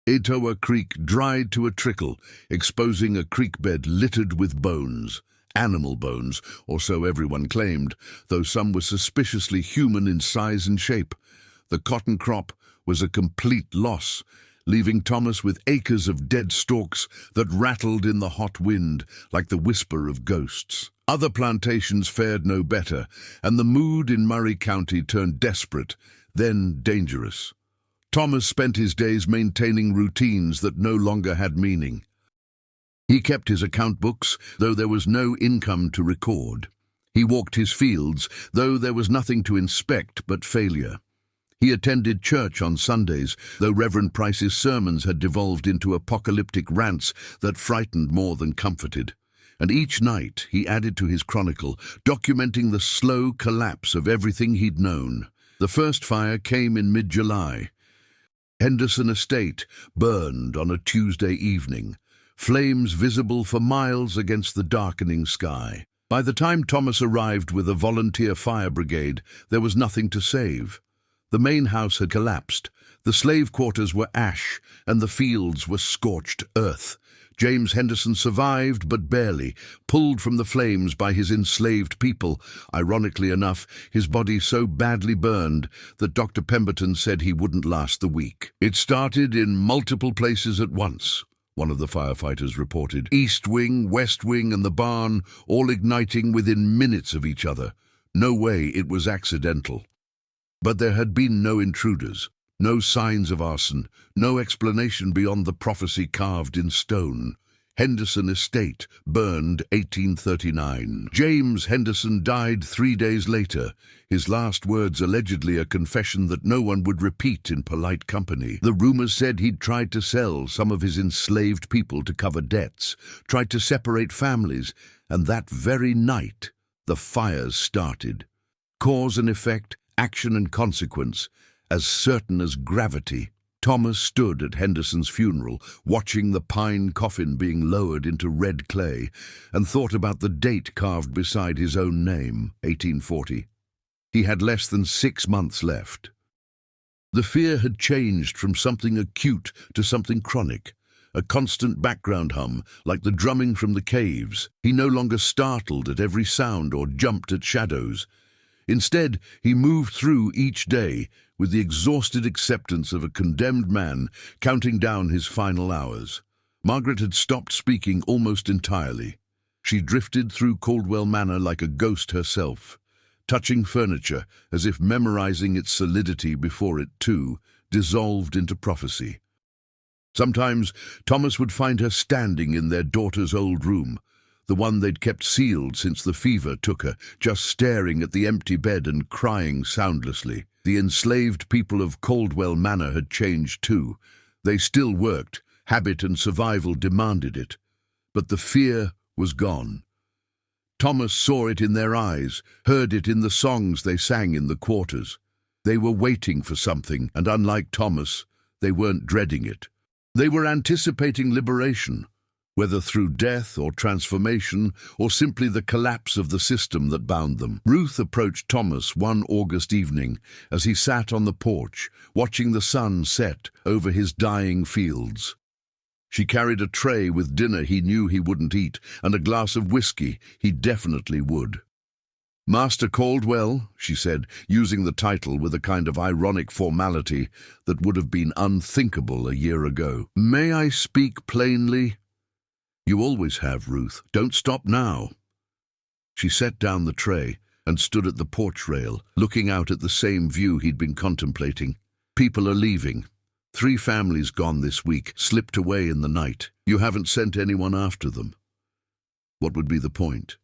Etowah Creek dried to a trickle, exposing a creek bed littered with bones. Animal bones, or so everyone claimed, though some were suspiciously human in size and shape. The cotton crop was a complete loss, leaving Thomas with acres of dead stalks that rattled in the hot wind like the whisper of ghosts. Other plantations fared no better, and the mood in Murray County turned desperate, then dangerous. Thomas spent his days maintaining routines that no longer had meaning. He kept his account books, though there was no income to record. He walked his fields, though there was nothing to inspect but failure. He attended church on Sundays, though Reverend Price's sermons had devolved into apocalyptic rants that frightened more than comforted. And each night he added to his chronicle, documenting the slow collapse of everything he'd known. The first fire came in mid-July. Henderson Estate burned on a Tuesday evening, flames visible for miles against the darkening sky. By the time Thomas arrived with a volunteer fire brigade, there was nothing to save. The main house had collapsed, the slave quarters were ash, and the fields were scorched earth. James Henderson survived, but barely, pulled from the flames by his enslaved people. Ironically enough, his body so badly burned that Dr. Pemberton said he wouldn't last the week. It started in multiple places at once, one of the firefighters reported. East wing, west wing, and the barn, all igniting within minutes of each other. No way it was accidental. But there had been no intruders, no signs of arson, no explanation beyond the prophecy carved in stone. Henderson Estate burned 1839. James Henderson died 3 days later, his last words allegedly a confession that no one would repeat in polite company. The rumors said he'd tried to sell some of his enslaved people to cover debts, tried to separate families, and that very night the fires started. Cause and effect, action and consequence, as certain as gravity. Thomas stood at Henderson's funeral, watching the pine coffin being lowered into red clay, and thought about the date carved beside his own name, 1840. He had less than 6 months left. The fear had changed from something acute to something chronic, a constant background hum, like the drumming from the caves. He no longer startled at every sound or jumped at shadows. Instead, he moved through each day with the exhausted acceptance of a condemned man counting down his final hours. Margaret had stopped speaking almost entirely. She drifted through Caldwell Manor like a ghost herself, touching furniture as if memorizing its solidity before it, too, dissolved into prophecy. Sometimes Thomas would find her standing in their daughter's old room, the one they'd kept sealed since the fever took her, just staring at the empty bed and crying soundlessly. The enslaved people of Caldwell Manor had changed too. They still worked, habit and survival demanded it. But the fear was gone. Thomas saw it in their eyes, heard it in the songs they sang in the quarters. They were waiting for something, and unlike Thomas, they weren't dreading it. They were anticipating liberation, whether through death or transformation or simply the collapse of the system that bound them. Ruth approached Thomas one August evening as he sat on the porch, watching the sun set over his dying fields. She carried a tray with dinner he knew he wouldn't eat and a glass of whiskey he definitely would. "Master Caldwell," she said, using the title with a kind of ironic formality that would have been unthinkable a year ago. "May I speak plainly?" "You always have, Ruth. Don't stop now." She set down the tray and stood at the porch rail, looking out at the same view he'd been contemplating. "People are leaving. 3 families gone this week, slipped away in the night. You haven't sent anyone after them. What would be the point?"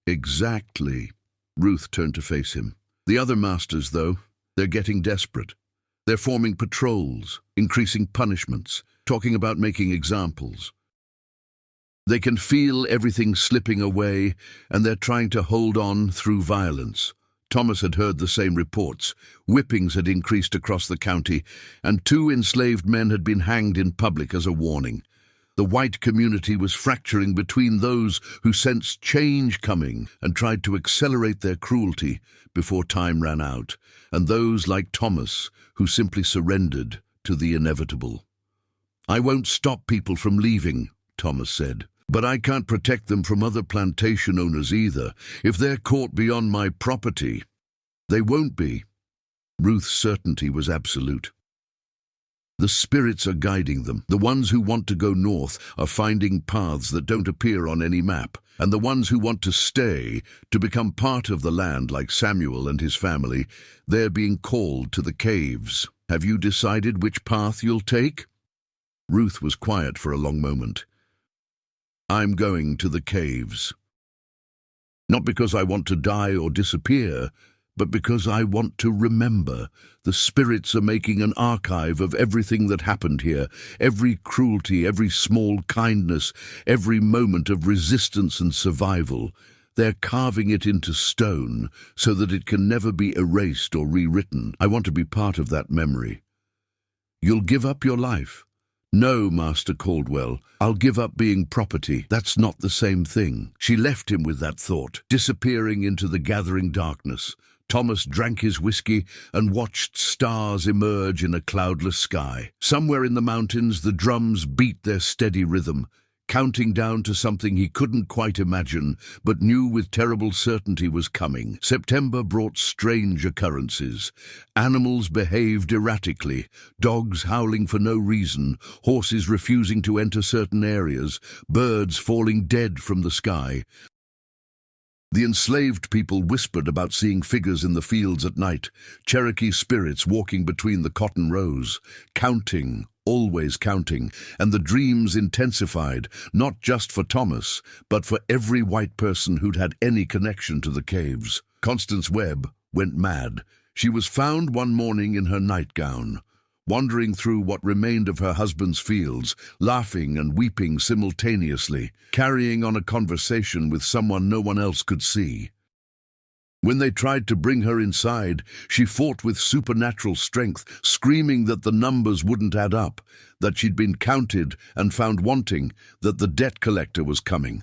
"Exactly." Ruth turned to face him. "The other masters, though, they're getting desperate. They're forming patrols, increasing punishments, talking about making examples. They can feel everything slipping away, and they're trying to hold on through violence. Thomas had heard the same reports. Whippings had increased across the county, and 2 enslaved men had been hanged in public as a warning. The white community was fracturing between those who sensed change coming and tried to accelerate their cruelty before time ran out, and those like Thomas who simply surrendered to the inevitable. "I won't stop people from leaving," Thomas said. "But I can't protect them from other plantation owners either. If they're caught beyond my property." "They won't be." Ruth's certainty was absolute. "The spirits are guiding them. The ones who want to go north are finding paths that don't appear on any map, and the ones who want to stay, to become part of the land like Samuel and his family, they're being called to the caves. Have you decided which path you'll take?" Ruth was quiet for a long moment. "I'm going to the caves. Not because I want to die or disappear, but because I want to remember. The spirits are making an archive of everything that happened here, every cruelty, every small kindness, every moment of resistance and survival. They're carving it into stone so that it can never be erased or rewritten. I want to be part of that memory." "You'll give up your life?" "No, Master Caldwell, I'll give up being property. That's not the same thing." She left him with that thought, disappearing into the gathering darkness. Thomas drank his whiskey and watched stars emerge in a cloudless sky. Somewhere in the mountains, the drums beat their steady rhythm, counting down to something he couldn't quite imagine, but knew with terrible certainty was coming. September brought strange occurrences. Animals behaved erratically, dogs howling for no reason, horses refusing to enter certain areas, birds falling dead from the sky. The enslaved people whispered about seeing figures in the fields at night, Cherokee spirits walking between the cotton rows, counting, always counting, and the dreams intensified, not just for Thomas, but for every white person who'd had any connection to the caves. Constance Webb went mad. She was found one morning in her nightgown, wandering through what remained of her husband's fields, laughing and weeping simultaneously, carrying on a conversation with someone no one else could see. When they tried to bring her inside, she fought with supernatural strength, screaming that the numbers wouldn't add up, that she'd been counted and found wanting, that the debt collector was coming.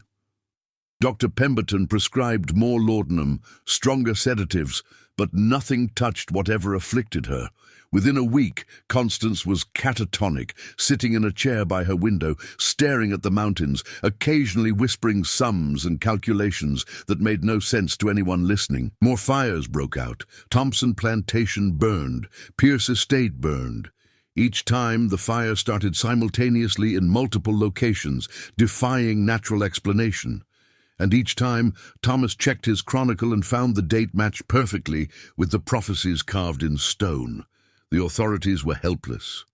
Dr. Pemberton prescribed more laudanum, stronger sedatives, but nothing touched whatever afflicted her. Within a week, Constance was catatonic, sitting in a chair by her window, staring at the mountains, occasionally whispering sums and calculations that made no sense to anyone listening. More fires broke out. Thompson Plantation burned. Pierce Estate burned. Each time, the fire started simultaneously in multiple locations, defying natural explanation. And each time, Thomas checked his chronicle and found the date matched perfectly with the prophecies carved in stone. The authorities were helpless.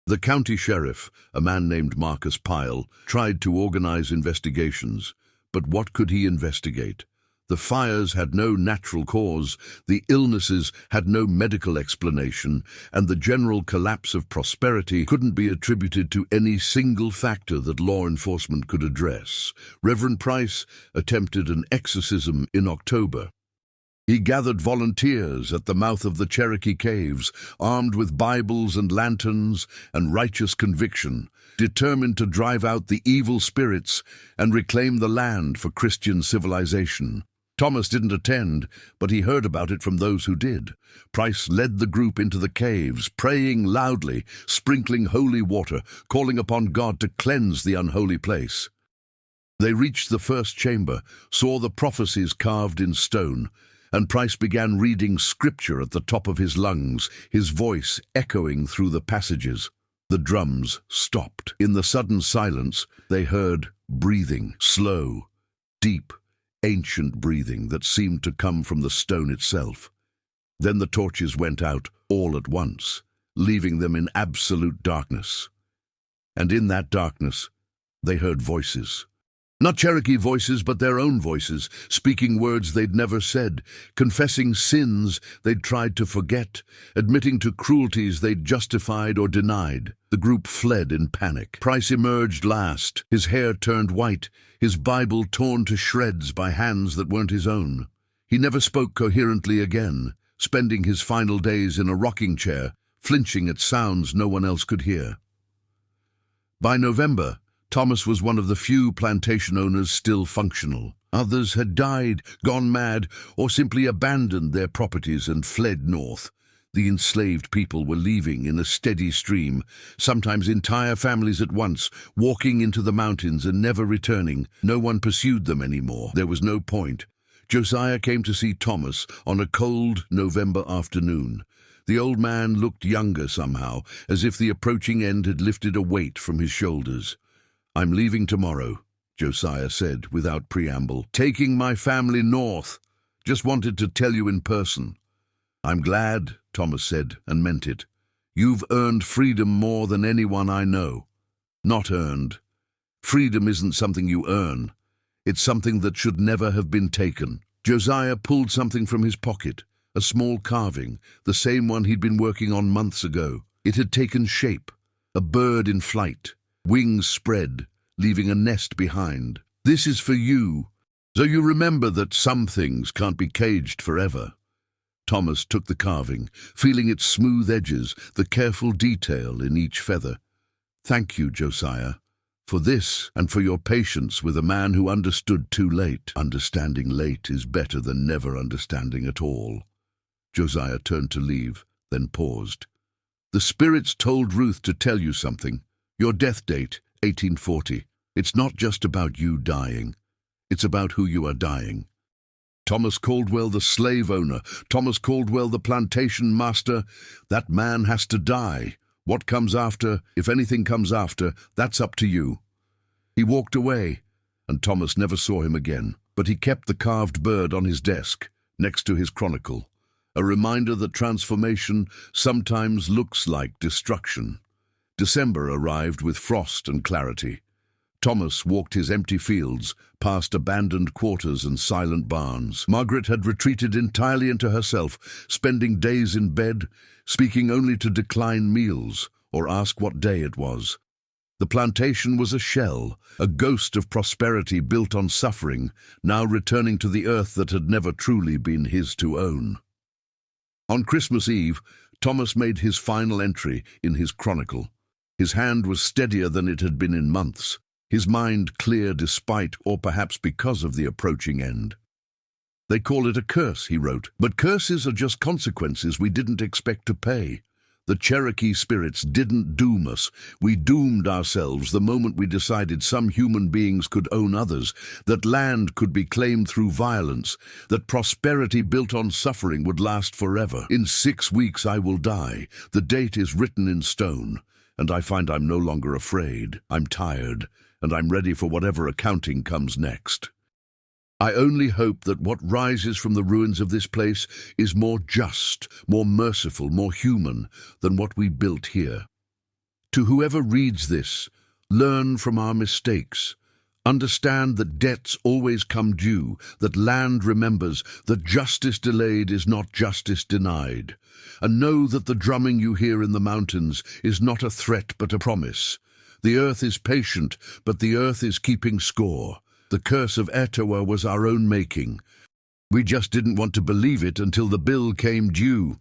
The county sheriff, a man named Marcus Pyle, tried to organize investigations. But what could he investigate? The fires had no natural cause, the illnesses had no medical explanation, and the general collapse of prosperity couldn't be attributed to any single factor that law enforcement could address. Reverend Price attempted an exorcism in October. He gathered volunteers at the mouth of the Cherokee caves, armed with Bibles and lanterns and righteous conviction, determined to drive out the evil spirits and reclaim the land for Christian civilization. Thomas didn't attend, but he heard about it from those who did. Price led the group into the caves, praying loudly, sprinkling holy water, calling upon God to cleanse the unholy place. They reached the first chamber, saw the prophecies carved in stone, and Price began reading scripture at the top of his lungs, his voice echoing through the passages. The drums stopped. In the sudden silence, they heard breathing, slow, deep, ancient breathing that seemed to come from the stone itself. Then the torches went out all at once, leaving them in absolute darkness. And in that darkness, they heard voices. Not Cherokee voices, but their own voices, speaking words they'd never said, confessing sins they'd tried to forget, admitting to cruelties they'd justified or denied. The group fled in panic. Price emerged last, his hair turned white, his Bible torn to shreds by hands that weren't his own. He never spoke coherently again, spending his final days in a rocking chair, flinching at sounds no one else could hear. By November, Thomas was one of the few plantation owners still functional. Others had died, gone mad, or simply abandoned their properties and fled north. The enslaved people were leaving in a steady stream, sometimes entire families at once, walking into the mountains and never returning. No one pursued them anymore. There was no point. Josiah came to see Thomas on a cold November afternoon. The old man looked younger somehow, as if the approaching end had lifted a weight from his shoulders. "I'm leaving tomorrow," Josiah said without preamble. "Taking my family north. Just wanted to tell you in person." "I'm glad," Thomas said, and meant it. "You've earned freedom more than anyone I know." "Not earned. Freedom isn't something you earn. It's something that should never have been taken." Josiah pulled something from his pocket, a small carving, the same one he'd been working on months ago. It had taken shape, a bird in flight, wings spread, leaving a nest behind. "This is for you, so you remember that some things can't be caged forever." Thomas took the carving, feeling its smooth edges, the careful detail in each feather. "Thank you, Josiah, for this and for your patience with a man who understood too late." Understanding late is better than never understanding at all. Josiah turned to leave, then paused. "The spirits told Ruth to tell you something. Your death date, 1840. It's not just about you dying. It's about who you are dying. Thomas Caldwell, the slave owner, Thomas Caldwell, the plantation master, that man has to die. What comes after, if anything comes after, that's up to you." He walked away, and Thomas never saw him again, but he kept the carved bird on his desk, next to his chronicle, a reminder that transformation sometimes looks like destruction. December arrived with frost and clarity. Thomas walked his empty fields, past abandoned quarters and silent barns. Margaret had retreated entirely into herself, spending days in bed, speaking only to decline meals or ask what day it was. The plantation was a shell, a ghost of prosperity built on suffering, now returning to the earth that had never truly been his to own. On Christmas Eve, Thomas made his final entry in his chronicle. His hand was steadier than it had been in months. His mind clear despite, or perhaps because of, the approaching end. "They call it a curse," he wrote, "but curses are just consequences we didn't expect to pay. The Cherokee spirits didn't doom us. We doomed ourselves the moment we decided some human beings could own others, that land could be claimed through violence, that prosperity built on suffering would last forever. In 6 weeks I will die. The date is written in stone, and I find I'm no longer afraid. I'm tired, and I'm ready for whatever accounting comes next. I only hope that what rises from the ruins of this place is more just, more merciful, more human than what we built here. To whoever reads this, learn from our mistakes. Understand that debts always come due, that land remembers, that justice delayed is not justice denied. And know that the drumming you hear in the mountains is not a threat but a promise. The earth is patient, but the earth is keeping score. The curse of Etowah was our own making. We just didn't want to believe it until the bill came due."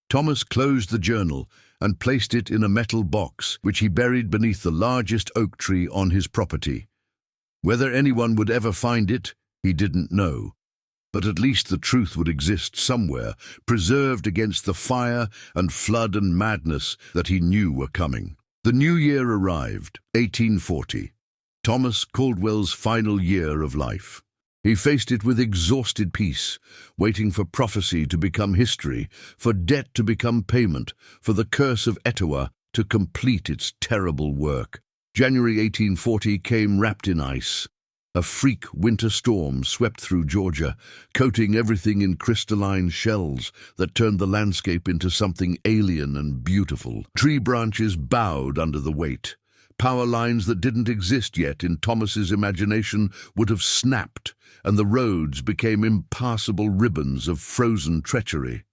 Thomas closed the journal and placed it in a metal box, which he buried beneath the largest oak tree on his property. Whether anyone would ever find it, he didn't know. But at least the truth would exist somewhere, preserved against the fire and flood and madness that he knew were coming. The new year arrived, 1840, Thomas Caldwell's final year of life. He faced it with exhausted peace, waiting for prophecy to become history, for debt to become payment, for the curse of Etowah to complete its terrible work. January 1840 came wrapped in ice. A freak winter storm swept through Georgia, coating everything in crystalline shells that turned the landscape into something alien and beautiful. Tree branches bowed under the weight. Power lines that didn't exist yet in Thomas's imagination would have snapped, and the roads became impassable ribbons of frozen treachery.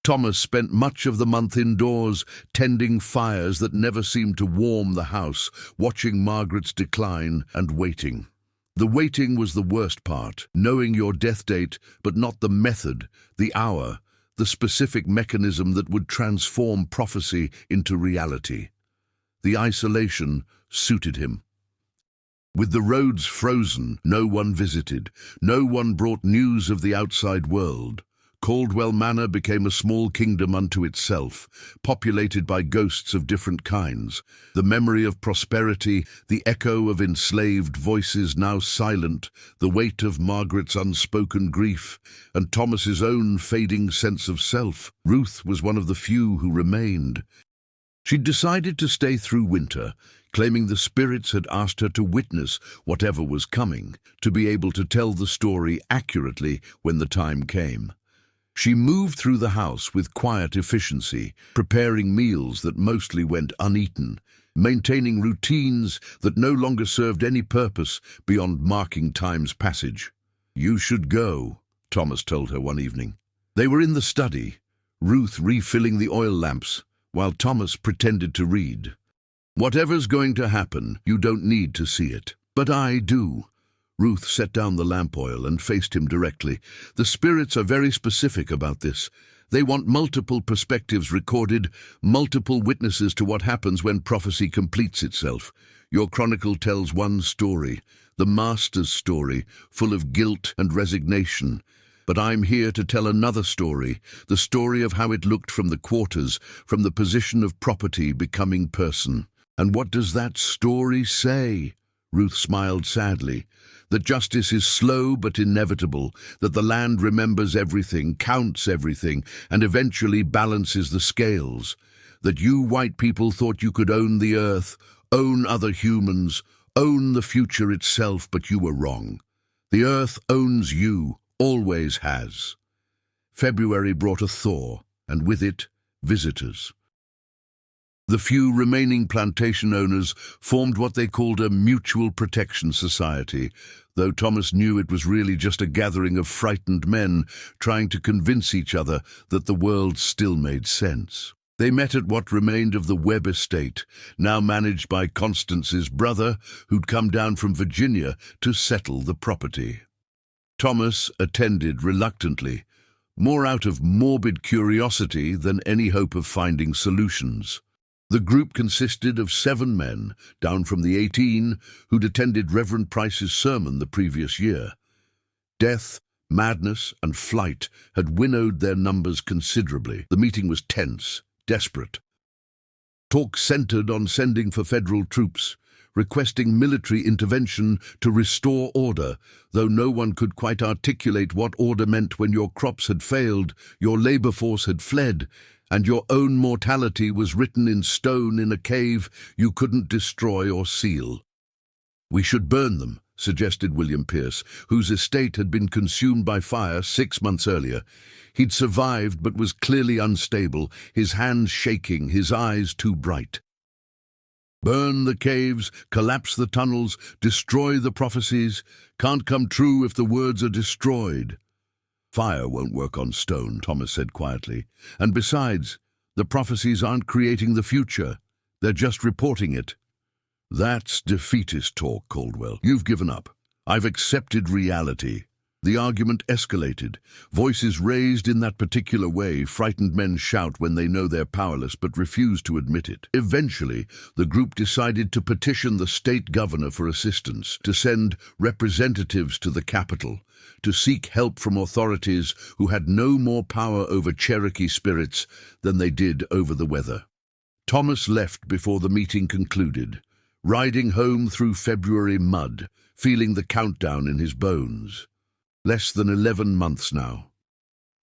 Thomas spent much of the month indoors, tending fires that never seemed to warm the house, watching Margaret's decline and waiting. The waiting was the worst part, knowing your death date, but not the method, the hour, the specific mechanism that would transform prophecy into reality. The isolation suited him. With the roads frozen, no one visited, no one brought news of the outside world. Caldwell Manor became a small kingdom unto itself, populated by ghosts of different kinds. The memory of prosperity, the echo of enslaved voices now silent, the weight of Margaret's unspoken grief, and Thomas's own fading sense of self. Ruth was one of the few who remained. She'd decided to stay through winter, claiming the spirits had asked her to witness whatever was coming, to be able to tell the story accurately when the time came. She moved through the house with quiet efficiency, preparing meals that mostly went uneaten, maintaining routines that no longer served any purpose beyond marking time's passage. "You should go," Thomas told her one evening. They were in the study, Ruth refilling the oil lamps, while Thomas pretended to read. "Whatever's going to happen, you don't need to see it. But I do." Ruth set down the lamp oil and faced him directly. "The spirits are very specific about this. They want multiple perspectives recorded, multiple witnesses to what happens when prophecy completes itself. Your chronicle tells one story, the master's story, full of guilt and resignation. But I'm here to tell another story, the story of how it looked from the quarters, from the position of property becoming person." "And what does that story say?" Ruth smiled sadly. "That justice is slow but inevitable, that the land remembers everything, counts everything, and eventually balances the scales. That you white people thought you could own the earth, own other humans, own the future itself, but you were wrong. The earth owns you, always has." February brought a thaw, and with it, visitors. The few remaining plantation owners formed what they called a mutual protection society, though Thomas knew it was really just a gathering of frightened men trying to convince each other that the world still made sense. They met at what remained of the Webb estate, now managed by Constance's brother, who'd come down from Virginia to settle the property. Thomas attended reluctantly, more out of morbid curiosity than any hope of finding solutions. The group consisted of 7 men, down from the 18, who'd attended Reverend Price's sermon the previous year. Death, madness, and flight had winnowed their numbers considerably. The meeting was tense, desperate. Talk centered on sending for federal troops, requesting military intervention to restore order, though no one could quite articulate what order meant when your crops had failed, your labor force had fled, and your own mortality was written in stone in a cave you couldn't destroy or seal. "We should burn them," suggested William Pierce, whose estate had been consumed by fire 6 months earlier. He'd survived but was clearly unstable, his hands shaking, his eyes too bright. "Burn the caves, collapse the tunnels, destroy the prophecies. Can't come true if the words are destroyed." "Fire won't work on stone," Thomas said quietly. "And besides, the prophecies aren't creating the future. They're just reporting it." "That's defeatist talk, Caldwell. You've given up. I've accepted reality." The argument escalated. Voices raised in that particular way. Frightened men shout when they know they're powerless but refuse to admit it. Eventually, the group decided to petition the state governor for assistance, to send representatives to the capital, to seek help from authorities who had no more power over Cherokee spirits than they did over the weather. Thomas left before the meeting concluded, riding home through February mud, feeling the countdown in his bones. Less than 11 months now.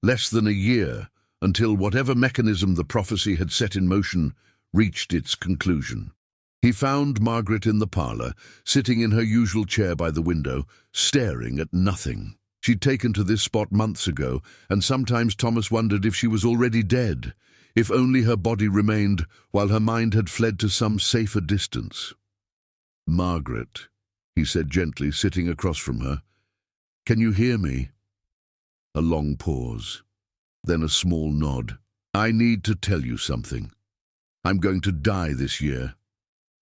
Less than a year until whatever mechanism the prophecy had set in motion reached its conclusion. He found Margaret in the parlor, sitting in her usual chair by the window, staring at nothing. She'd taken to this spot months ago, and sometimes Thomas wondered if she was already dead, if only her body remained while her mind had fled to some safer distance. "Margaret," he said gently, sitting across from her, "can you hear me?" A long pause, then a small nod. "I need to tell you something. I'm going to die this year.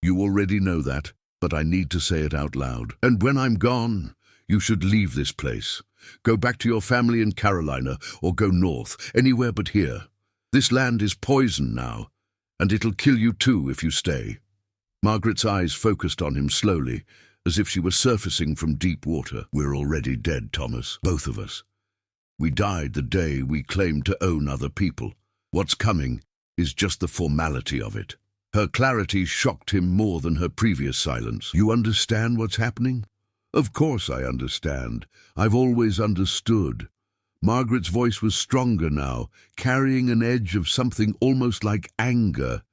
You already know that, but I need to say it out loud. And when I'm gone, you should leave this place. Go back to your family in Carolina, or go north, anywhere but here. This land is poison now, and it'll kill you too if you stay." Margaret's eyes focused on him slowly, as if she were surfacing from deep water. "We're already dead, Thomas, both of us. We died the day we claimed to own other people. What's coming is just the formality of it." Her clarity shocked him more than her previous silence. "You understand what's happening?" "Of course I understand. I've always understood." Margaret's voice was stronger now, carrying an edge of something almost like anger.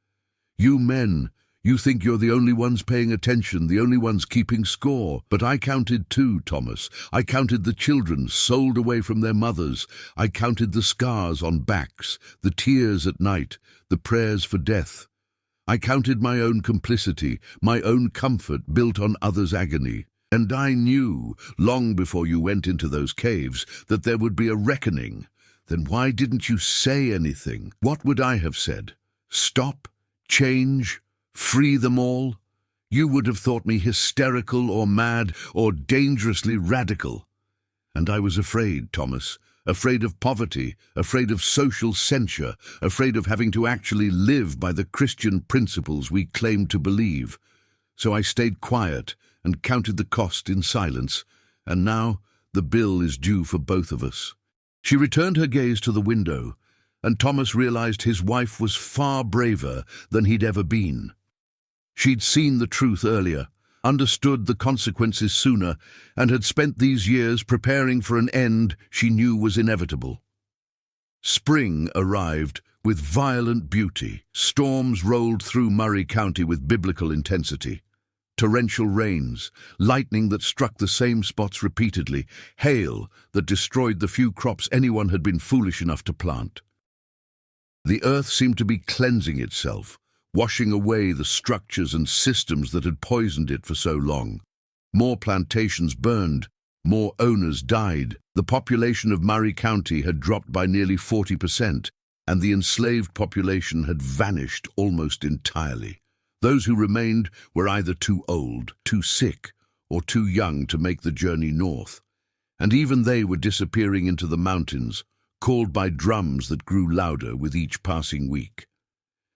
"You men, you think you're the only ones paying attention, the only ones keeping score. But I counted too, Thomas. I counted the children sold away from their mothers. I counted the scars on backs, the tears at night, the prayers for death. I counted my own complicity, my own comfort built on others' agony. And I knew, long before you went into those caves, that there would be a reckoning. Then why didn't you say anything? What would I have said? Stop? Change? Free them all? You would have thought me hysterical or mad or dangerously radical. And I was afraid, Thomas, afraid of poverty, afraid of social censure, afraid of having to actually live by the Christian principles we claimed to believe. So I stayed quiet and counted the cost in silence, and now the bill is due for both of us." She returned her gaze to the window, and Thomas realized his wife was far braver than he'd ever been. She'd seen the truth earlier, understood the consequences sooner, and had spent these years preparing for an end she knew was inevitable. Spring arrived with violent beauty. Storms rolled through Murray County with biblical intensity. Torrential rains, lightning that struck the same spots repeatedly, hail that destroyed the few crops anyone had been foolish enough to plant. The earth seemed to be cleansing itself, washing away the structures and systems that had poisoned it for so long. More plantations burned, more owners died. The population of Murray County had dropped by nearly 40%, and the enslaved population had vanished almost entirely. Those who remained were either too old, too sick, or too young to make the journey north. And even they were disappearing into the mountains, called by drums that grew louder with each passing week.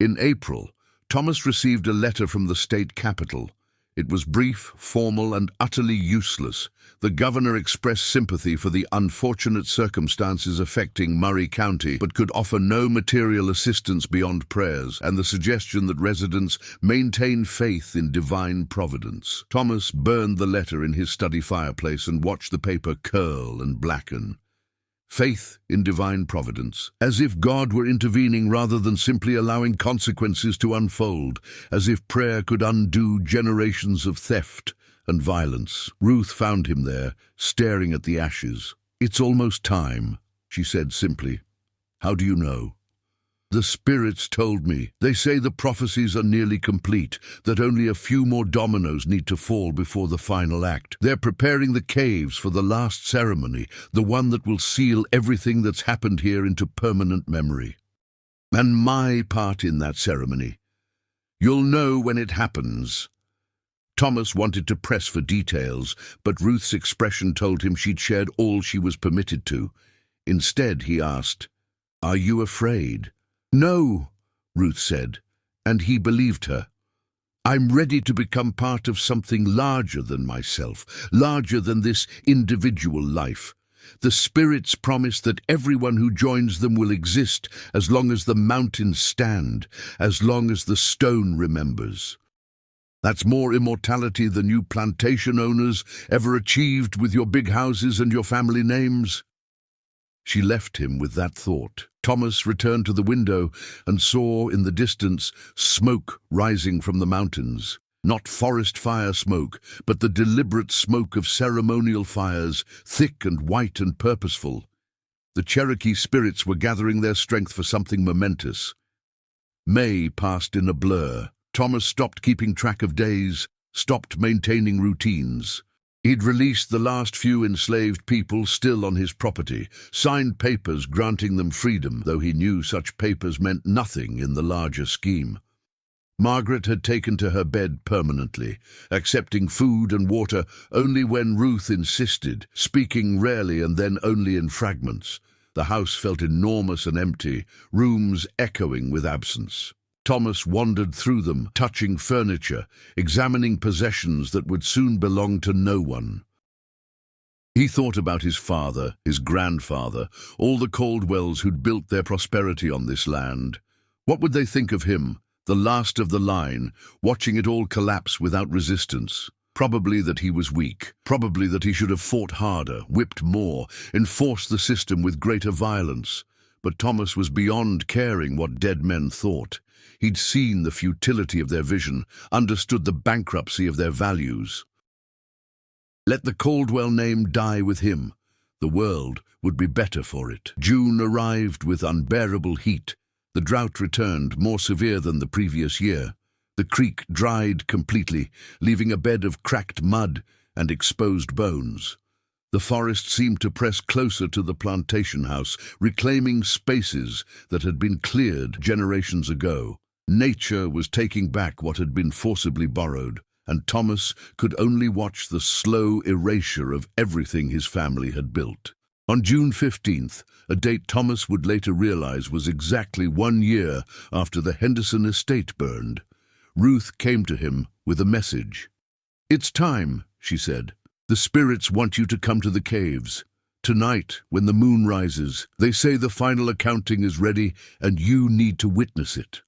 In April, Thomas received a letter from the state capital. It was brief, formal, and utterly useless. The governor expressed sympathy for the unfortunate circumstances affecting Murray County, but could offer no material assistance beyond prayers and the suggestion that residents maintain faith in divine providence. Thomas burned the letter in his study fireplace and watched the paper curl and blacken. Faith in divine providence, as if God were intervening rather than simply allowing consequences to unfold, as if prayer could undo generations of theft and violence. Ruth found him there, staring at the ashes. "It's almost time," she said simply. "How do you know?" "The spirits told me. They say the prophecies are nearly complete, that only a few more dominoes need to fall before the final act. They're preparing the caves for the last ceremony, the one that will seal everything that's happened here into permanent memory. And my part in that ceremony. You'll know when it happens." Thomas wanted to press for details, but Ruth's expression told him she'd shared all she was permitted to. Instead, he asked, "Are you afraid?" "No," Ruth said, and he believed her. "I'm ready to become part of something larger than myself, larger than this individual life. The spirits promise that everyone who joins them will exist as long as the mountains stand, as long as the stone remembers. That's more immortality than you plantation owners ever achieved with your big houses and your family names." She left him with that thought. Thomas returned to the window and saw in the distance smoke rising from the mountains. Not forest fire smoke, but the deliberate smoke of ceremonial fires, thick and white and purposeful. The Cherokee spirits were gathering their strength for something momentous. May passed in a blur. Thomas stopped keeping track of days, stopped maintaining routines. He'd released the last few enslaved people still on his property, signed papers granting them freedom, though he knew such papers meant nothing in the larger scheme. Margaret had taken to her bed permanently, accepting food and water only when Ruth insisted, speaking rarely and then only in fragments. The house felt enormous and empty, rooms echoing with absence. Thomas wandered through them, touching furniture, examining possessions that would soon belong to no one. He thought about his father, his grandfather, all the Caldwells who'd built their prosperity on this land. What would they think of him, the last of the line, watching it all collapse without resistance? Probably that he was weak, probably that he should have fought harder, whipped more, enforced the system with greater violence. But Thomas was beyond caring what dead men thought. He'd seen the futility of their vision, understood the bankruptcy of their values. Let the Caldwell name die with him. The world would be better for it. June arrived with unbearable heat. The drought returned, more severe than the previous year. The creek dried completely, leaving a bed of cracked mud and exposed bones. The forest seemed to press closer to the plantation house, reclaiming spaces that had been cleared generations ago. Nature was taking back what had been forcibly borrowed, and Thomas could only watch the slow erasure of everything his family had built. On June 15th, a date Thomas would later realize was exactly 1 year after the Henderson estate burned, Ruth came to him with a message. "It's time," she said. "The spirits want you to come to the caves. Tonight, when the moon rises, they say the final accounting is ready and you need to witness it.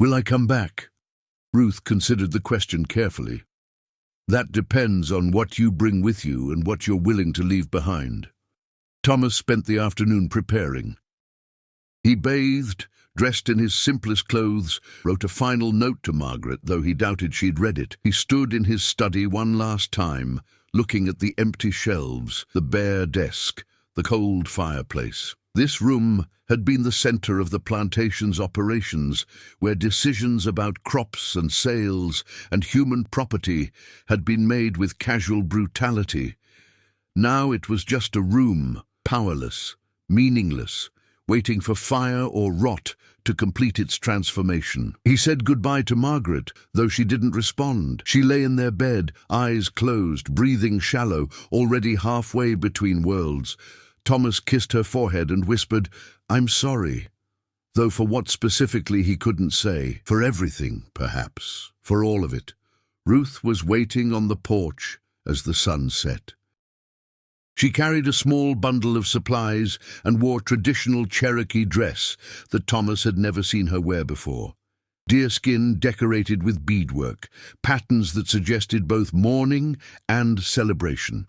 Will I come back?" Ruth considered the question carefully. "That depends on what you bring with you and what you're willing to leave behind." Thomas spent the afternoon preparing. He bathed, dressed in his simplest clothes, wrote a final note to Margaret, though he doubted she'd read it. He stood in his study one last time, looking at the empty shelves, the bare desk, the cold fireplace. This room had been the center of the plantation's operations, where decisions about crops and sales and human property had been made with casual brutality. Now it was just a room, powerless, meaningless, waiting for fire or rot to complete its transformation. He said goodbye to Margaret, though she didn't respond. She lay in their bed, eyes closed, breathing shallow, already halfway between worlds. Thomas kissed her forehead and whispered, "I'm sorry," though for what specifically he couldn't say. For everything, perhaps. For all of it. Ruth was waiting on the porch as the sun set. She carried a small bundle of supplies and wore traditional Cherokee dress that Thomas had never seen her wear before. Deerskin decorated with beadwork, patterns that suggested both mourning and celebration.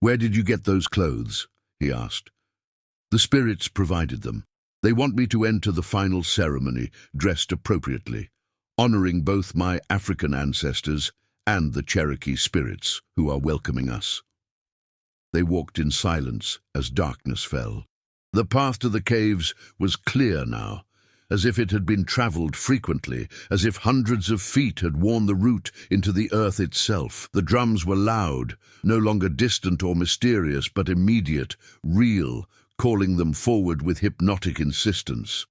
"Where did you get those clothes?" he asked. "The spirits provided them. They want me to enter the final ceremony, dressed appropriately, honoring both my African ancestors and the Cherokee spirits who are welcoming us." They walked in silence as darkness fell. The path to the caves was clear now, as if it had been traveled frequently, as if hundreds of feet had worn the route into the earth itself. The drums were loud, no longer distant or mysterious, but immediate, real, calling them forward with hypnotic insistence.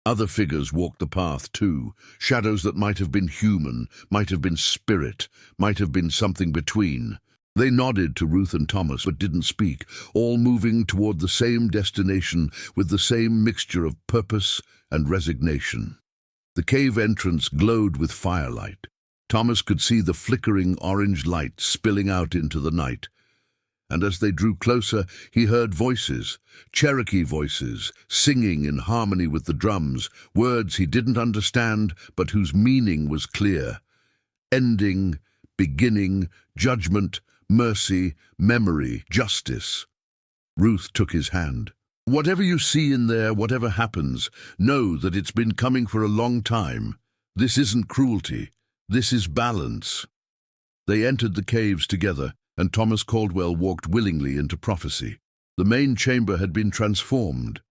Other figures walked the path too, shadows that might have been human, might have been spirit, might have been something between. They nodded to Ruth and Thomas, but didn't speak, all moving toward the same destination with the same mixture of purpose and resignation. The cave entrance glowed with firelight. Thomas could see the flickering orange light spilling out into the night. And as they drew closer, he heard voices, Cherokee voices, singing in harmony with the drums, words he didn't understand, but whose meaning was clear. Ending, beginning, judgment, mercy, memory, justice. Ruth took his hand. "Whatever you see in there, whatever happens, know that it's been coming for a long time. This isn't cruelty. This is balance." They entered the caves together, and Thomas Caldwell walked willingly into prophecy. The main chamber had been transformed.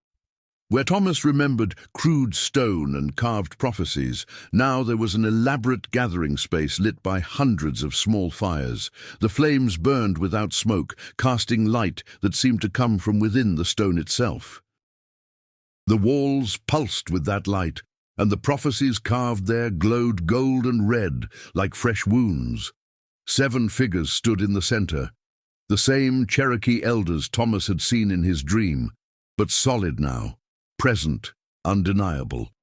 Where Thomas remembered crude stone and carved prophecies, now there was an elaborate gathering space lit by hundreds of small fires. The flames burned without smoke, casting light that seemed to come from within the stone itself. The walls pulsed with that light, and the prophecies carved there glowed gold and red like fresh wounds. 7 figures stood in the center, the same Cherokee elders Thomas had seen in his dream, but solid now, present, undeniable.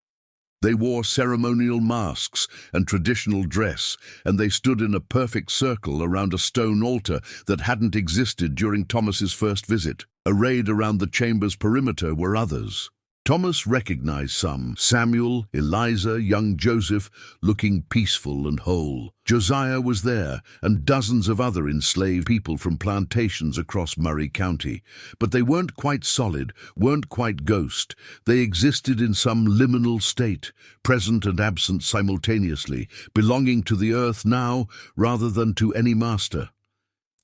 They wore ceremonial masks and traditional dress, and they stood in a perfect circle around a stone altar that hadn't existed during Thomas's first visit. Arrayed around the chamber's perimeter were others. Thomas recognized some: Samuel, Eliza, young Joseph, looking peaceful and whole. Josiah was there, and dozens of other enslaved people from plantations across Murray County. But they weren't quite solid, weren't quite ghost. They existed in some liminal state, present and absent simultaneously, belonging to the earth now rather than to any master.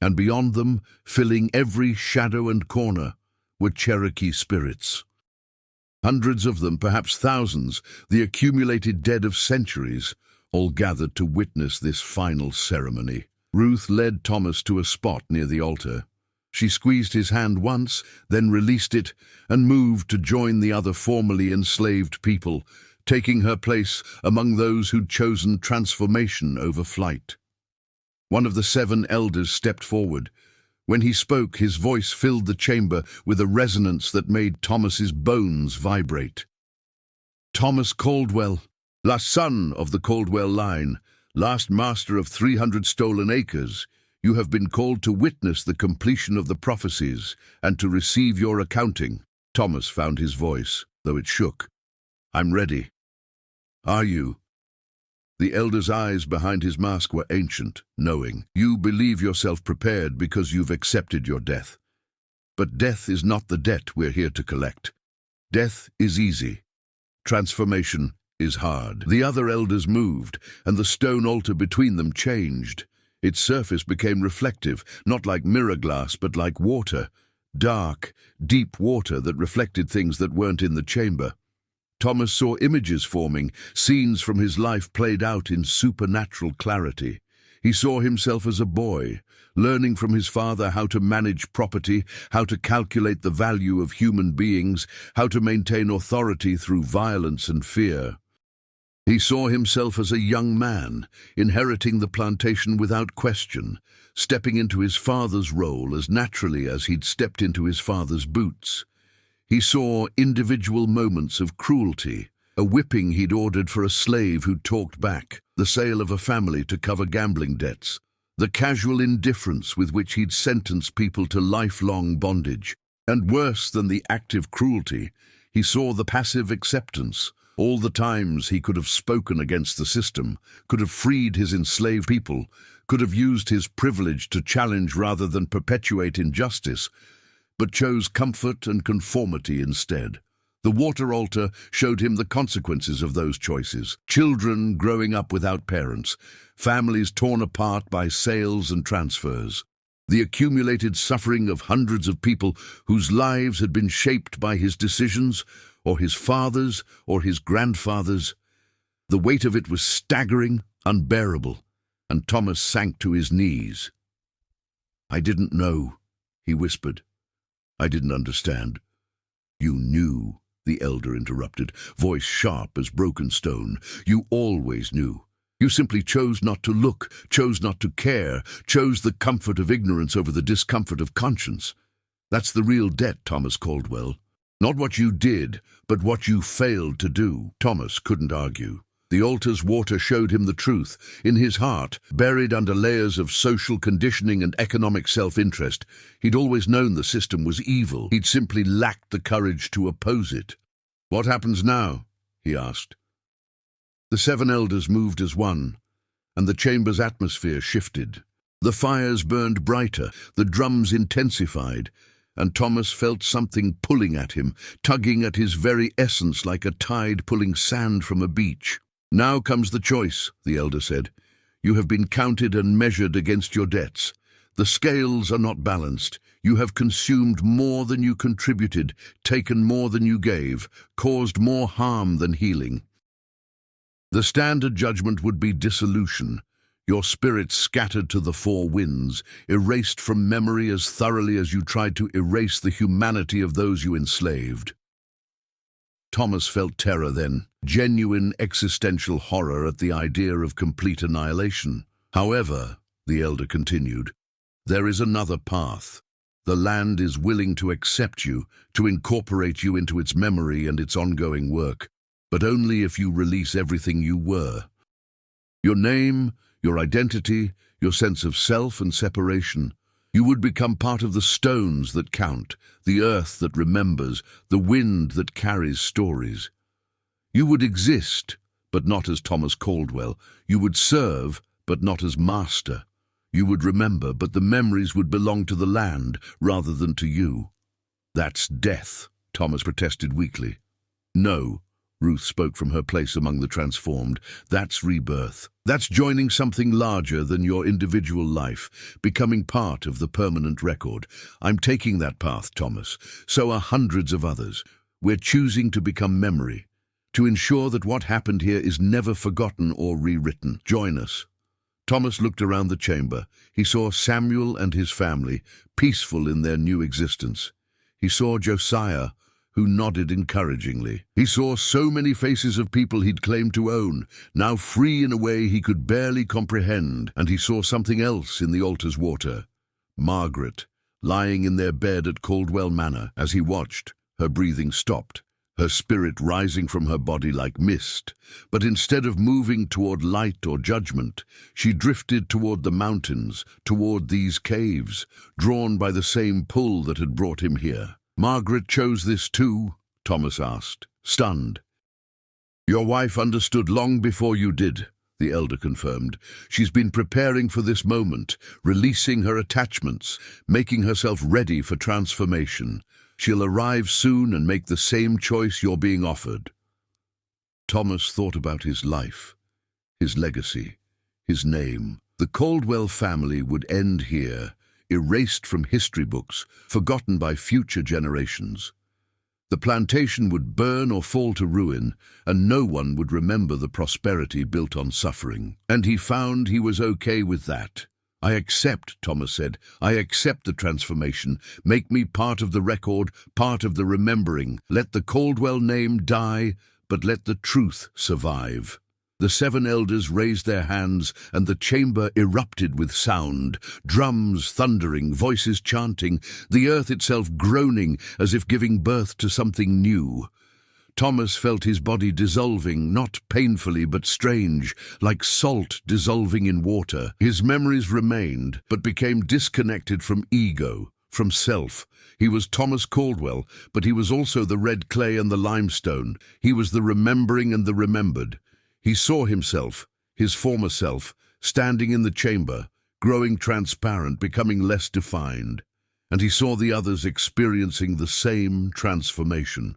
And beyond them, filling every shadow and corner, were Cherokee spirits. Hundreds of them, perhaps thousands, the accumulated dead of centuries, all gathered to witness this final ceremony. Ruth led Thomas to a spot near the altar. She squeezed his hand once, then released it, and moved to join the other formerly enslaved people, taking her place among those who'd chosen transformation over flight. One of the 7 elders stepped forward. When he spoke, his voice filled the chamber with a resonance that made Thomas's bones vibrate. Thomas Caldwell, last son of the Caldwell line, last master of 300 stolen acres, you have been called to witness the completion of the prophecies and to receive your accounting. Thomas found his voice, though it shook. I'm ready. Are you? The elder's eyes behind his mask were ancient, knowing. You believe yourself prepared because you've accepted your death. But death is not the debt we're here to collect. Death is easy. Transformation is hard. The other elders moved, and the stone altar between them changed. Its surface became reflective, not like mirror glass, but like water. Dark, deep water that reflected things that weren't in the chamber. Thomas saw images forming, scenes from his life played out in supernatural clarity. He saw himself as a boy, learning from his father how to manage property, how to calculate the value of human beings, how to maintain authority through violence and fear. He saw himself as a young man, inheriting the plantation without question, stepping into his father's role as naturally as he'd stepped into his father's boots. He saw individual moments of cruelty, a whipping he'd ordered for a slave who talked back, the sale of a family to cover gambling debts, the casual indifference with which he'd sentenced people to lifelong bondage. And worse than the active cruelty, he saw the passive acceptance. All the times he could have spoken against the system, could have freed his enslaved people, could have used his privilege to challenge rather than perpetuate injustice, but chose comfort and conformity instead. The water altar showed him the consequences of those choices. Children growing up without parents, families torn apart by sales and transfers, the accumulated suffering of hundreds of people whose lives had been shaped by his decisions, or his father's, or his grandfather's. The weight of it was staggering, unbearable, and Thomas sank to his knees. I didn't know, he whispered. I didn't understand. You knew, the elder interrupted, voice sharp as broken stone. You always knew. You simply chose not to look, chose not to care, chose the comfort of ignorance over the discomfort of conscience. That's the real debt, Thomas Caldwell. Not what you did, but what you failed to do. Thomas couldn't argue. The altar's water showed him the truth. In his heart, buried under layers of social conditioning and economic self-interest, he'd always known the system was evil. He'd simply lacked the courage to oppose it. What happens now? He asked. The 7 elders moved as one, and the chamber's atmosphere shifted. The fires burned brighter, the drums intensified, and Thomas felt something pulling at him, tugging at his very essence like a tide pulling sand from a beach. Now comes the choice, the elder said. You have been counted and measured against your debts. The scales are not balanced. You have consumed more than you contributed, taken more than you gave, caused more harm than healing. The standard judgment would be dissolution, your spirit scattered to the 4 winds, erased from memory as thoroughly as you tried to erase the humanity of those you enslaved. Thomas felt terror then, genuine existential horror at the idea of complete annihilation. However, the elder continued, there is another path. The land is willing to accept you, to incorporate you into its memory and its ongoing work, but only if you release everything you were. Your name, your identity, your sense of self and separation. You would become part of the stones that count, the earth that remembers, the wind that carries stories. You would exist, but not as Thomas Caldwell. You would serve, but not as master. You would remember, but the memories would belong to the land rather than to you. That's death, Thomas protested weakly. No, Ruth spoke from her place among the transformed. That's rebirth. That's joining something larger than your individual life, becoming part of the permanent record. I'm taking that path, Thomas. So are hundreds of others. We're choosing to become memory, to ensure that what happened here is never forgotten or rewritten. Join us. Thomas looked around the chamber. He saw Samuel and his family, peaceful in their new existence. He saw Josiah, who nodded encouragingly. He saw so many faces of people he'd claimed to own, now free in a way he could barely comprehend, and he saw something else in the altar's water. Margaret, lying in their bed at Caldwell Manor. As he watched, her breathing stopped, her spirit rising from her body like mist. But instead of moving toward light or judgment, she drifted toward the mountains, toward these caves, drawn by the same pull that had brought him here. Margaret chose this too? Thomas asked, stunned. Your wife understood long before you did, the elder confirmed. She's been preparing for this moment, releasing her attachments, making herself ready for transformation. She'll arrive soon and make the same choice you're being offered. Thomas thought about his life, his legacy, his name. The Caldwell family would end here, erased from history books, forgotten by future generations. The plantation would burn or fall to ruin, and no one would remember the prosperity built on suffering. And he found he was okay with that. I accept, Thomas said. I accept the transformation. Make me part of the record, part of the remembering. Let the Caldwell name die, but let the truth survive. The 7 elders raised their hands, and the chamber erupted with sound. Drums thundering, voices chanting, the earth itself groaning as if giving birth to something new. Thomas felt his body dissolving, not painfully but strange, like salt dissolving in water. His memories remained, but became disconnected from ego, from self. He was Thomas Caldwell, but he was also the red clay and the limestone. He was the remembering and the remembered. He saw himself, his former self, standing in the chamber, growing transparent, becoming less defined. And he saw the others experiencing the same transformation.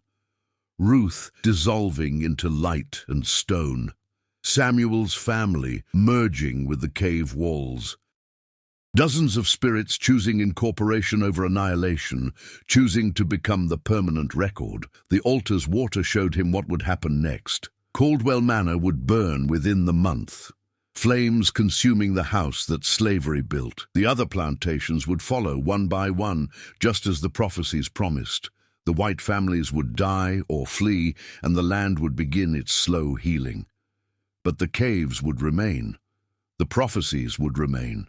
Ruth dissolving into light and stone. Samuel's family merging with the cave walls. Dozens of spirits choosing incorporation over annihilation, choosing to become the permanent record. The altar's water showed him what would happen next. Caldwell Manor would burn within the month, flames consuming the house that slavery built. The other plantations would follow one by one, just as the prophecies promised. The white families would die or flee, and the land would begin its slow healing. But the caves would remain. The prophecies would remain.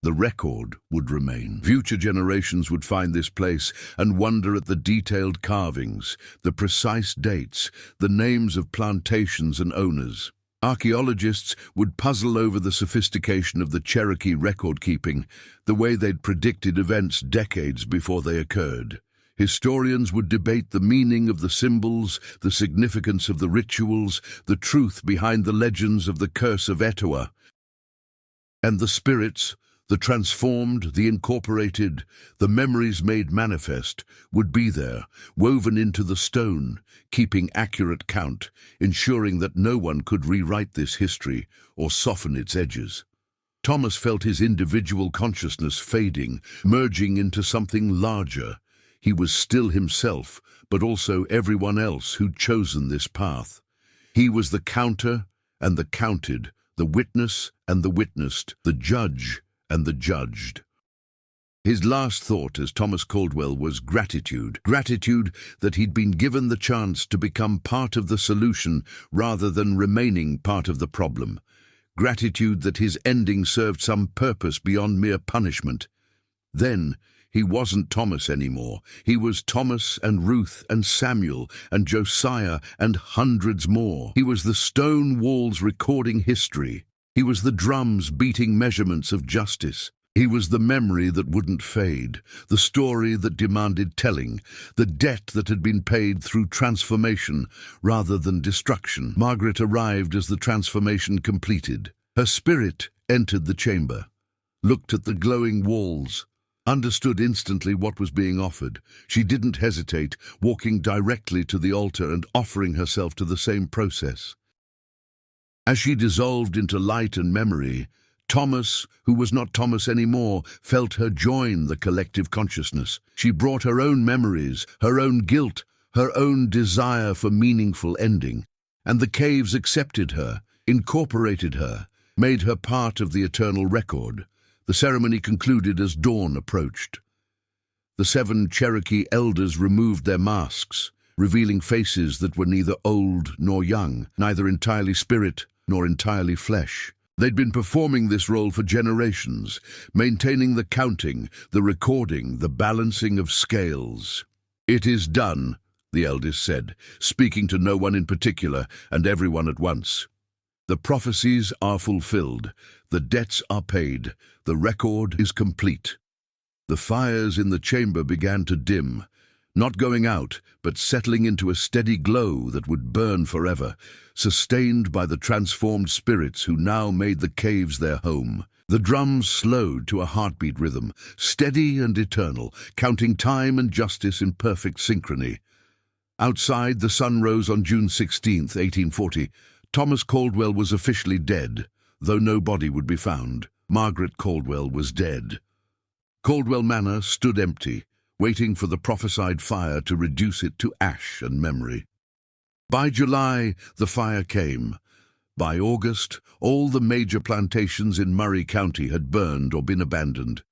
The record would remain. Future generations would find this place and wonder at the detailed carvings, the precise dates, the names of plantations and owners. Archaeologists would puzzle over the sophistication of the Cherokee record-keeping, the way they'd predicted events decades before they occurred. Historians would debate the meaning of the symbols, the significance of the rituals, the truth behind the legends of the curse of Etowah. And the spirits, the transformed, the incorporated, the memories made manifest, would be there, woven into the stone, keeping accurate count, ensuring that no one could rewrite this history or soften its edges. Thomas felt his individual consciousness fading, merging into something larger. He was still himself, but also everyone else who'd chosen this path. He was the counter and the counted, the witness and the witnessed, the judge and the judged. His last thought, as Thomas Caldwell, was gratitude. Gratitude that he'd been given the chance to become part of the solution rather than remaining part of the problem. Gratitude that his ending served some purpose beyond mere punishment. Then, he wasn't Thomas anymore. He was Thomas and Ruth and Samuel and Josiah and hundreds more. He was the stone walls recording history. He was the drums beating measurements of justice. He was the memory that wouldn't fade, the story that demanded telling, the debt that had been paid through transformation rather than destruction. Margaret arrived as the transformation completed. Her spirit entered the chamber, looked at the glowing walls, understood instantly what was being offered. She didn't hesitate, walking directly to the altar and offering herself to the same process. As she dissolved into light and memory, Thomas, who was not Thomas anymore, felt her join the collective consciousness. She brought her own memories, her own guilt, her own desire for meaningful ending. And the caves accepted her, incorporated her, made her part of the eternal record. The ceremony concluded as dawn approached. The 7 Cherokee elders removed their masks, revealing faces that were neither old nor young, neither entirely spirit nor entirely flesh. They'd been performing this role for generations, maintaining the counting, the recording, the balancing of scales. "It is done," the eldest said, speaking to no one in particular and everyone at once. "The prophecies are fulfilled, the debts are paid, the record is complete." The fires in the chamber began to dim, not going out, but settling into a steady glow that would burn forever, sustained by the transformed spirits who now made the caves their home. The drums slowed to a heartbeat rhythm, steady and eternal, counting time and justice in perfect synchrony. Outside, the sun rose on June 16, 1840. Thomas Caldwell was officially dead, though no body would be found. Margaret Caldwell was dead. Caldwell Manor stood empty, waiting for the prophesied fire to reduce it to ash and memory. By July, the fire came. By August, all the major plantations in Murray County had burned or been abandoned.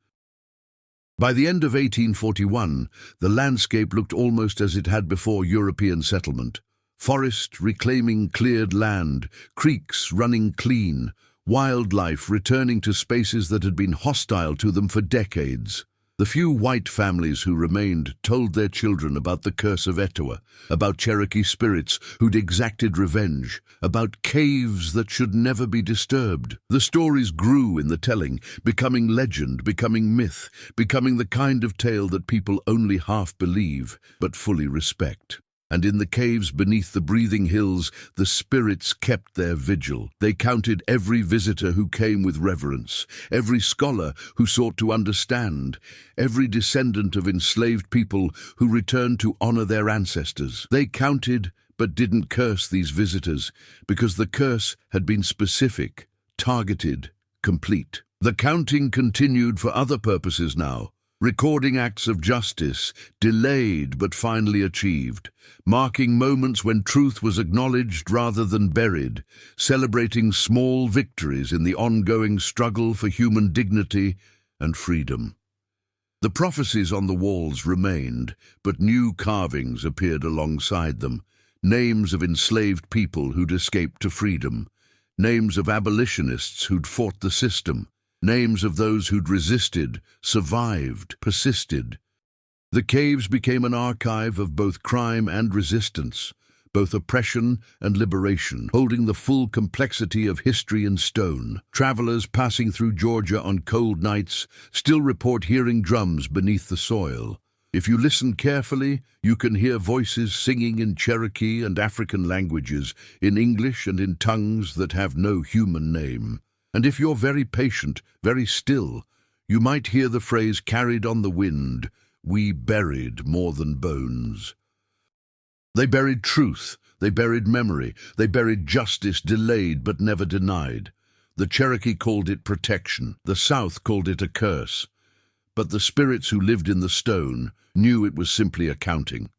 By the end of 1841, the landscape looked almost as it had before European settlement. Forest reclaiming cleared land, creeks running clean, wildlife returning to spaces that had been hostile to them for decades. The few white families who remained told their children about the curse of Etowah, about Cherokee spirits who'd exacted revenge, about caves that should never be disturbed. The stories grew in the telling, becoming legend, becoming myth, becoming the kind of tale that people only half believe, but fully respect. And in the caves beneath the breathing hills, the spirits kept their vigil. They counted every visitor who came with reverence, every scholar who sought to understand, every descendant of enslaved people who returned to honor their ancestors. They counted, but didn't curse these visitors, because the curse had been specific, targeted, complete. The counting continued for other purposes now. Recording acts of justice, delayed but finally achieved, marking moments when truth was acknowledged rather than buried, celebrating small victories in the ongoing struggle for human dignity and freedom. The prophecies on the walls remained, but new carvings appeared alongside them, names of enslaved people who'd escaped to freedom, names of abolitionists who'd fought the system, names of those who'd resisted, survived, persisted. The caves became an archive of both crime and resistance, both oppression and liberation, holding the full complexity of history in stone. Travelers passing through Georgia on cold nights still report hearing drums beneath the soil. If you listen carefully, you can hear voices singing in Cherokee and African languages, in English and in tongues that have no human name. And if you're very patient, very still, you might hear the phrase carried on the wind, "We buried more than bones." They buried truth, they buried memory, they buried justice delayed but never denied. The Cherokee called it protection, the South called it a curse. But the spirits who lived in the stone knew it was simply accounting.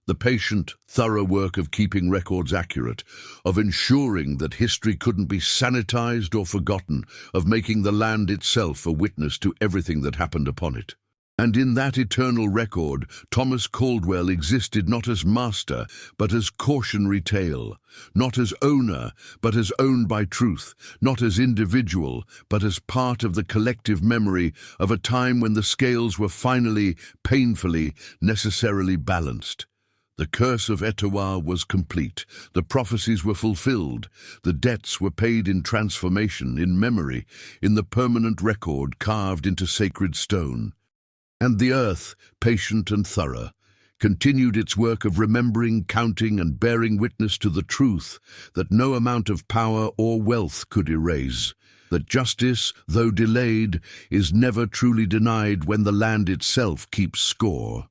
The patient, thorough work of keeping records accurate, of ensuring that history couldn't be sanitized or forgotten, of making the land itself a witness to everything that happened upon it. And in that eternal record, Thomas Caldwell existed not as master, but as cautionary tale, not as owner, but as owned by truth, not as individual, but as part of the collective memory of a time when the scales were finally, painfully, necessarily balanced. The curse of Etowah was complete. The prophecies were fulfilled. The debts were paid in transformation, in memory, in the permanent record carved into sacred stone. And the earth, patient and thorough, continued its work of remembering, counting, and bearing witness to the truth that no amount of power or wealth could erase, that justice, though delayed, is never truly denied when the land itself keeps score.